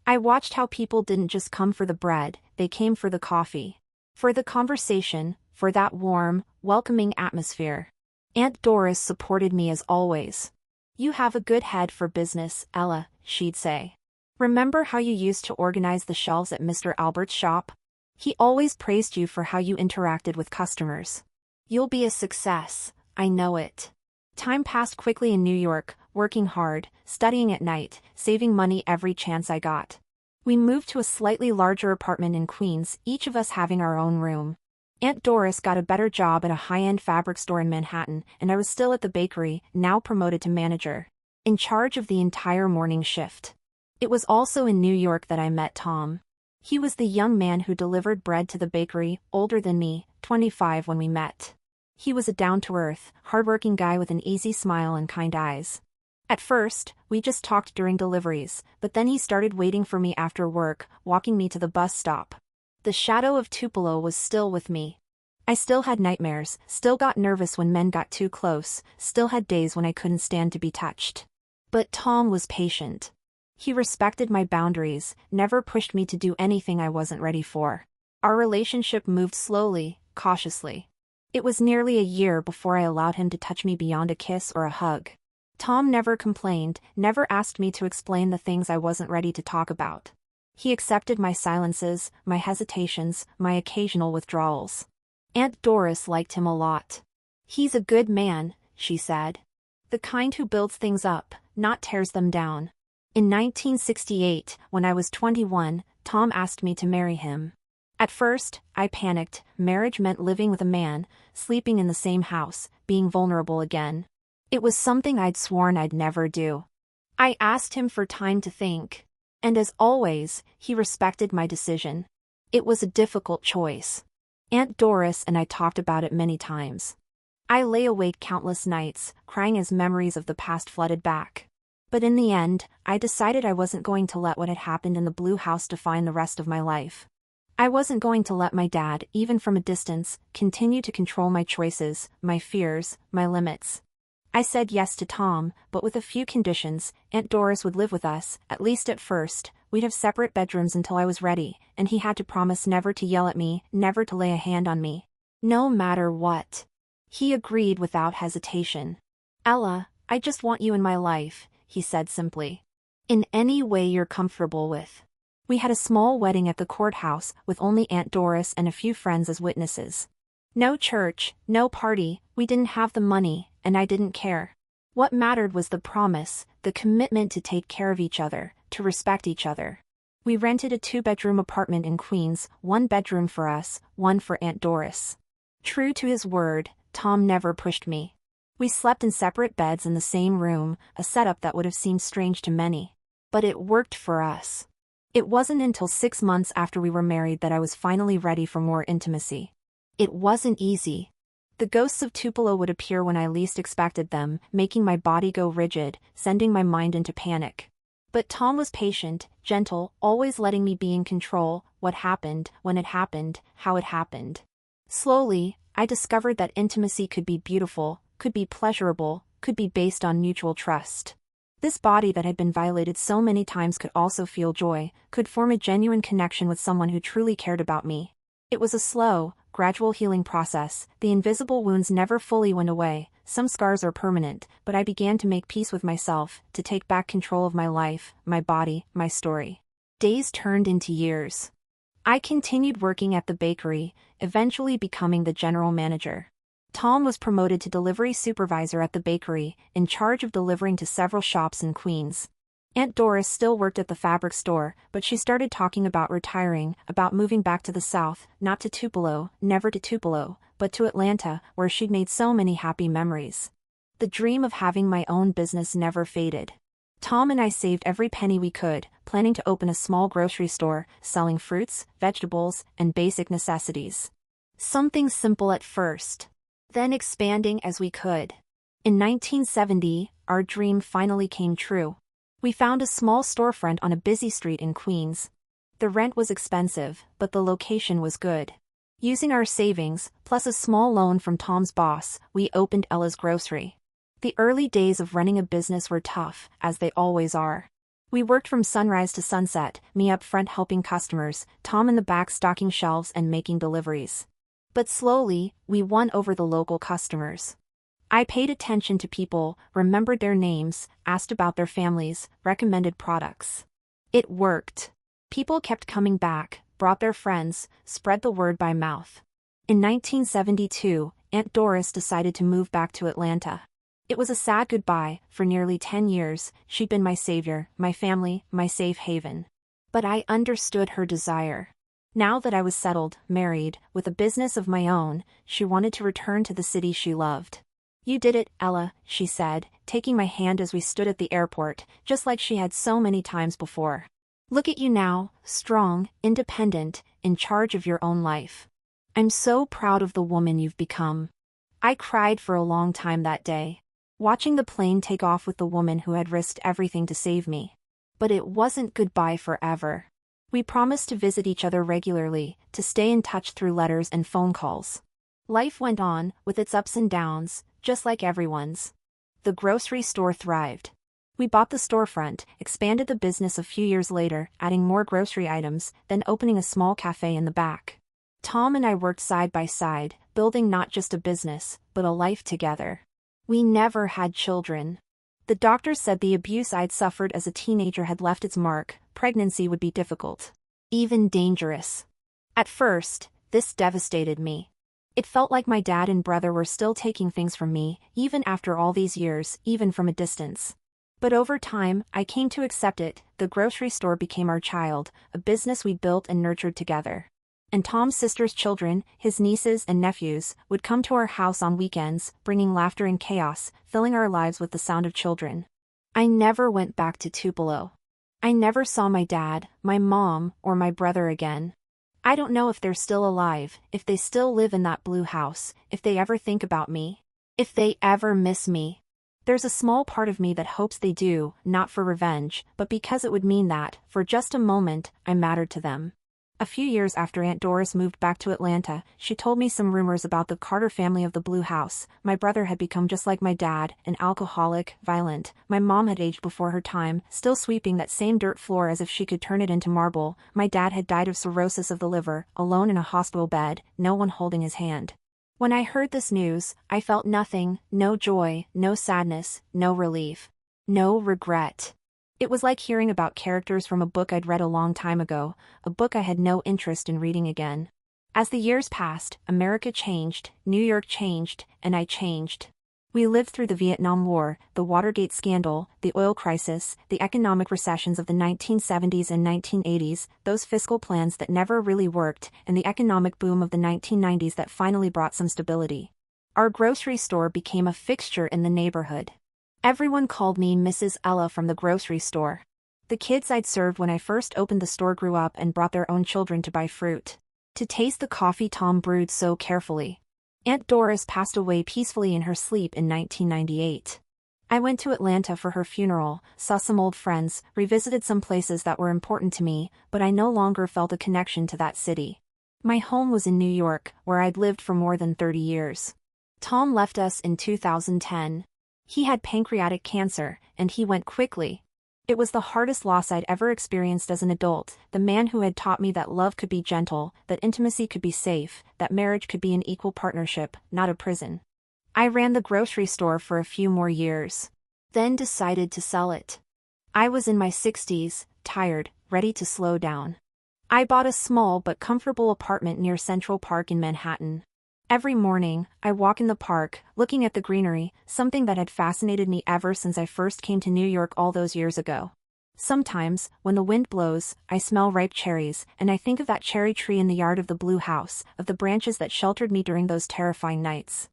Speaker 1: I watched how people didn't just come for the bread, they came for the coffee. For the conversation, for that warm, welcoming atmosphere. Aunt Doris supported me as always. You have a good head for business, Ella, she'd say. Remember how you used to organize the shelves at Mr. Albert's shop? He always praised you for how you interacted with customers. You'll be a success, I know it. Time passed quickly in New York, working hard, studying at night, saving money every chance I got. We moved to a slightly larger apartment in Queens, each of us having our own room. Aunt Doris got a better job at a high-end fabric store in Manhattan, and I was still at the bakery, now promoted to manager. In charge of the entire morning shift. It was also in New York that I met Tom. He was the young man who delivered bread to the bakery, older than me, 25 when we met. He was a down-to-earth, hardworking guy with an easy smile and kind eyes. At first, we just talked during deliveries, but then he started waiting for me after work, walking me to the bus stop. The shadow of Tupelo was still with me. I still had nightmares, still got nervous when men got too close, still had days when I couldn't stand to be touched. But Tom was patient. He respected my boundaries, never pushed me to do anything I wasn't ready for. Our relationship moved slowly, cautiously. It was nearly a year before I allowed him to touch me beyond a kiss or a hug. Tom never complained, never asked me to explain the things I wasn't ready to talk about. He accepted my silences, my hesitations, my occasional withdrawals. Aunt Doris liked him a lot. He's a good man, she said. The kind who builds things up, not tears them down. In 1968, when I was 21, Tom asked me to marry him. At first, I panicked. Marriage meant living with a man, sleeping in the same house, being vulnerable again. It was something I'd sworn I'd never do. I asked him for time to think. And as always, he respected my decision. It was a difficult choice. Aunt Doris and I talked about it many times. I lay awake countless nights, crying as memories of the past flooded back. But in the end, I decided I wasn't going to let what had happened in the blue house define the rest of my life. I wasn't going to let my dad, even from a distance, continue to control my choices, my fears, my limits. I said yes to Tom, but with a few conditions. Aunt Doris would live with us, at least at first. We'd have separate bedrooms until I was ready, and he had to promise never to yell at me, never to lay a hand on me. No matter what. He agreed without hesitation. Ella, I just want you in my life, he said simply. In any way you're comfortable with. We had a small wedding at the courthouse, with only Aunt Doris and a few friends as witnesses. No church, no party, we didn't have the money, and I didn't care. What mattered was the promise, the commitment to take care of each other, to respect each other. We rented a 2-bedroom apartment in Queens, 1 bedroom for us, 1 for Aunt Doris. True to his word, Tom never pushed me. We slept in separate beds in the same room, a setup that would have seemed strange to many. But it worked for us. It wasn't until 6 months after we were married that I was finally ready for more intimacy. It wasn't easy. The ghosts of Tupelo would appear when I least expected them, making my body go rigid, sending my mind into panic. But Tom was patient, gentle, always letting me be in control, what happened, when it happened, how it happened. Slowly, I discovered that intimacy could be beautiful, could be pleasurable, could be based on mutual trust. This body that had been violated so many times could also feel joy, could form a genuine connection with someone who truly cared about me. It was a slow, gradual healing process. The invisible wounds never fully went away. Some scars are permanent, but I began to make peace with myself, to take back control of my life, my body, my story. Days turned into years. I continued working at the bakery, eventually becoming the general manager. Tom was promoted to delivery supervisor at the bakery, in charge of delivering to several shops in Queens. Aunt Doris still worked at the fabric store, but she started talking about retiring, about moving back to the South, not to Tupelo, never to Tupelo, but to Atlanta, where she'd made so many happy memories. The dream of having my own business never faded. Tom and I saved every penny we could, planning to open a small grocery store, selling fruits, vegetables, and basic necessities. Something simple at first, then expanding as we could. In 1970, our dream finally came true. We found a small storefront on a busy street in Queens. The rent was expensive, but the location was good. Using our savings, plus a small loan from Tom's boss, we opened Ella's Grocery. The early days of running a business were tough, as they always are. We worked from sunrise to sunset, me up front helping customers, Tom in the back stocking shelves and making deliveries. But slowly, we won over the local customers. I paid attention to people, remembered their names, asked about their families, recommended products. It worked. People kept coming back, brought their friends, spread the word by mouth. In 1972, Aunt Doris decided to move back to Atlanta. It was a sad goodbye. For nearly 10 years, she'd been my savior, my family, my safe haven. But I understood her desire. Now that I was settled, married, with a business of my own, she wanted to return to the city she loved. You did it, Ella, she said, taking my hand as we stood at the airport, just like she had so many times before. Look at you now, strong, independent, in charge of your own life. I'm so proud of the woman you've become. I cried for a long time that day, watching the plane take off with the woman who had risked everything to save me. But it wasn't goodbye forever. We promised to visit each other regularly, to stay in touch through letters and phone calls. Life went on, with its ups and downs, just like everyone's. The grocery store thrived. We bought the storefront, expanded the business a few years later, adding more grocery items, then opening a small cafe in the back. Tom and I worked side by side, building not just a business, but a life together. We never had children. The doctors said the abuse I'd suffered as a teenager had left its mark. Pregnancy would be difficult, even dangerous. At first, this devastated me. It felt like my dad and brother were still taking things from me, even after all these years, even from a distance. But over time, I came to accept it. The grocery store became our child, a business we built and nurtured together. And Tom's sister's children, his nieces and nephews, would come to our house on weekends, bringing laughter and chaos, filling our lives with the sound of children. I never went back to Tupelo. I never saw my dad, my mom, or my brother again. I don't know if they're still alive, if they still live in that blue house, if they ever think about me, if they ever miss me. There's a small part of me that hopes they do, not for revenge, but because it would mean that, for just a moment, I mattered to them. A few years after Aunt Doris moved back to Atlanta, she told me some rumors about the Carter family of the Blue House. My brother had become just like my dad, an alcoholic, violent. My mom had aged before her time, still sweeping that same dirt floor as if she could turn it into marble. My dad had died of cirrhosis of the liver, alone in a hospital bed, no one holding his hand. When I heard this news, I felt nothing, no joy, no sadness, no relief, no regret. It was like hearing about characters from a book I'd read a long time ago, a book I had no interest in reading again. As the years passed, America changed, New York changed, and I changed. We lived through the Vietnam War, the Watergate scandal, the oil crisis, the economic recessions of the 1970s and 1980s, those fiscal plans that never really worked, and the economic boom of the 1990s that finally brought some stability. Our grocery store became a fixture in the neighborhood. Everyone called me Mrs. Ella from the grocery store. The kids I'd served when I first opened the store grew up and brought their own children to buy fruit, to taste the coffee Tom brewed so carefully. Aunt Doris passed away peacefully in her sleep in 1998. I went to Atlanta for her funeral, saw some old friends, revisited some places that were important to me, but I no longer felt a connection to that city. My home was in New York, where I'd lived for more than 30 years. Tom left us in 2010. He had pancreatic cancer, and he went quickly. It was the hardest loss I'd ever experienced as an adult, the man who had taught me that love could be gentle, that intimacy could be safe, that marriage could be an equal partnership, not a prison. I ran the grocery store for a few more years, then decided to sell it. I was in my 60s, tired, ready to slow down. I bought a small but comfortable apartment near Central Park in Manhattan. Every morning, I walk in the park, looking at the greenery, something that had fascinated me ever since I first came to New York all those years ago. Sometimes, when the wind blows, I smell ripe cherries, and I think of that cherry tree in the yard of the Blue House, of the branches that sheltered me during those terrifying nights.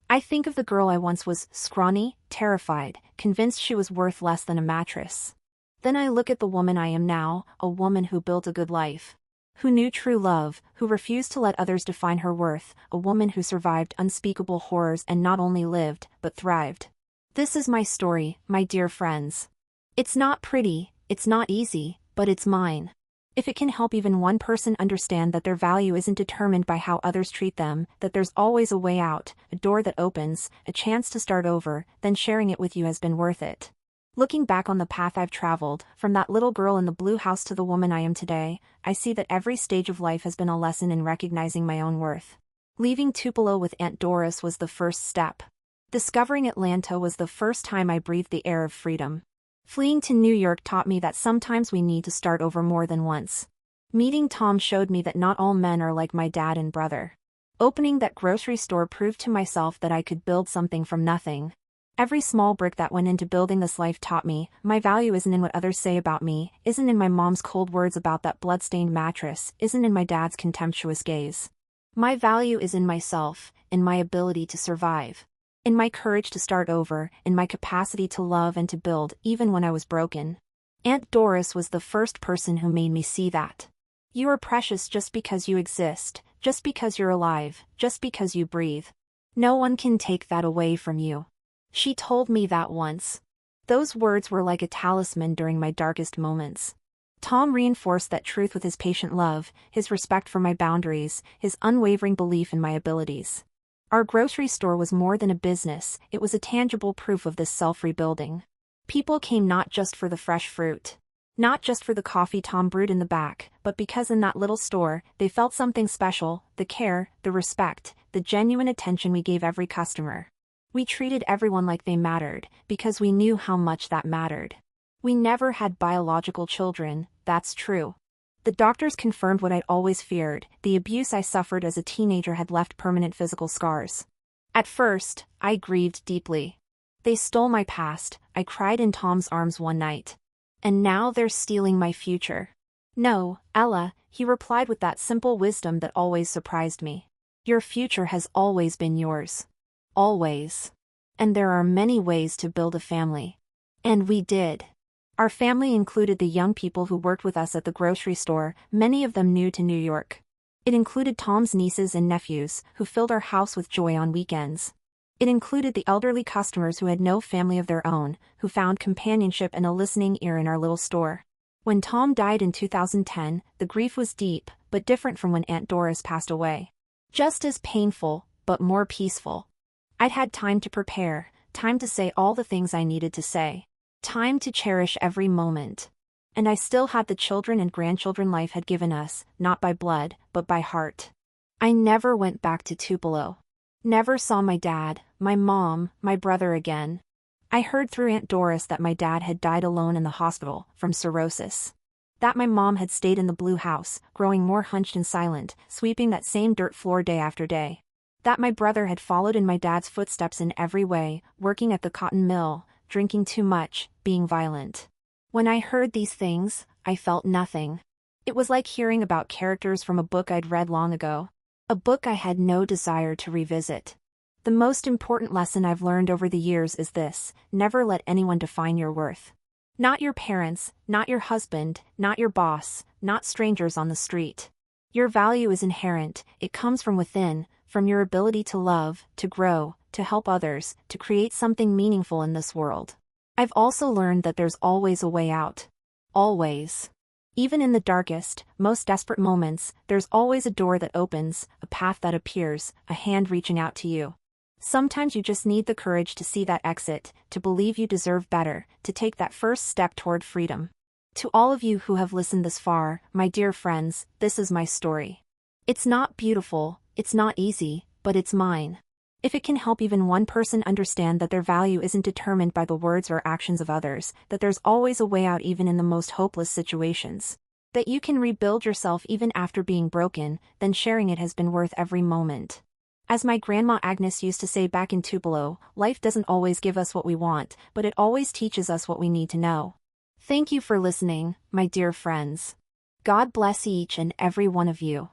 Speaker 1: I think of the girl I once was, scrawny, terrified, convinced she was worth less than a mattress. Then I look at the woman I am now, a woman who built a good life, who knew true love, who refused to let others define her worth, a woman who survived unspeakable horrors and not only lived, but thrived. This is my story, my dear friends. It's not pretty, it's not easy, but it's mine. If it can help even one person understand that their value isn't determined by how others treat them, that there's always a way out, a door that opens, a chance to start over, then sharing it with you has been worth it. Looking back on the path I've traveled, from that little girl in the Blue House to the woman I am today, I see that every stage of life has been a lesson in recognizing my own worth. Leaving Tupelo with Aunt Doris was the first step. Discovering Atlanta was the first time I breathed the air of freedom. Fleeing to New York taught me that sometimes we need to start over more than once. Meeting Tom showed me that not all men are like my dad and brother. Opening that grocery store proved to myself that I could build something from nothing. Every small brick that went into building this life taught me, my value isn't in what others say about me, isn't in my mom's cold words about that blood-stained mattress, isn't in my dad's contemptuous gaze. My value is in myself, in my ability to survive. In my courage to start over, in my capacity to love and to build, even when I was broken. Aunt Doris was the first person who made me see that. You are precious just because you exist, just because you're alive, just because you breathe. No one can take that away from you. She told me that once. Those words were like a talisman during my darkest moments. Tom reinforced that truth with his patient love, his respect for my boundaries, his unwavering belief in my abilities. Our grocery store was more than a business, it was a tangible proof of this self-rebuilding. People came not just for the fresh fruit, not just for the coffee Tom brewed in the back, but because in that little store, they felt something special, the care, the respect, the genuine attention we gave every customer. We treated everyone like they mattered, because we knew how much that mattered. We never had biological children, that's true. The doctors confirmed what I'd always feared, the abuse I suffered as a teenager had left permanent physical scars. At first, I grieved deeply. They stole my past, I cried in Tom's arms one night. And now they're stealing my future. No, Ella, he replied with that simple wisdom that always surprised me. Your future has always been yours. Always. And there are many ways to build a family. And we did. Our family included the young people who worked with us at the grocery store, many of them new to New York. It included Tom's nieces and nephews, who filled our house with joy on weekends. It included the elderly customers who had no family of their own, who found companionship and a listening ear in our little store. When Tom died in 2010, the grief was deep, but different from when Aunt Doris passed away. Just as painful, but more peaceful. I'd had time to prepare, time to say all the things I needed to say. Time to cherish every moment. And I still had the children and grandchildren life had given us, not by blood, but by heart. I never went back to Tupelo. Never saw my dad, my mom, my brother again. I heard through Aunt Doris that my dad had died alone in the hospital, from cirrhosis. That my mom had stayed in the blue house, growing more hunched and silent, sweeping that same dirt floor day after day. That my brother had followed in my dad's footsteps in every way, working at the cotton mill, drinking too much, being violent. When I heard these things, I felt nothing. It was like hearing about characters from a book I'd read long ago. A book I had no desire to revisit. The most important lesson I've learned over the years is this: never let anyone define your worth. Not your parents, not your husband, not your boss, not strangers on the street. Your value is inherent, it comes from within, from your ability to love, to grow, to help others, to create something meaningful in this world. I've also learned that there's always a way out. Always. Even in the darkest, most desperate moments, there's always a door that opens, a path that appears, a hand reaching out to you. Sometimes you just need the courage to see that exit, to believe you deserve better, to take that first step toward freedom. To all of you who have listened this far, my dear friends, this is my story. It's not beautiful, it's not easy, but it's mine. If it can help even one person understand that their value isn't determined by the words or actions of others, that there's always a way out even in the most hopeless situations, that you can rebuild yourself even after being broken, then sharing it has been worth every moment. As my grandma Agnes used to say back in Tupelo, life doesn't always give us what we want, but it always teaches us what we need to know. Thank you for listening, my dear friends. God bless each and every one of you.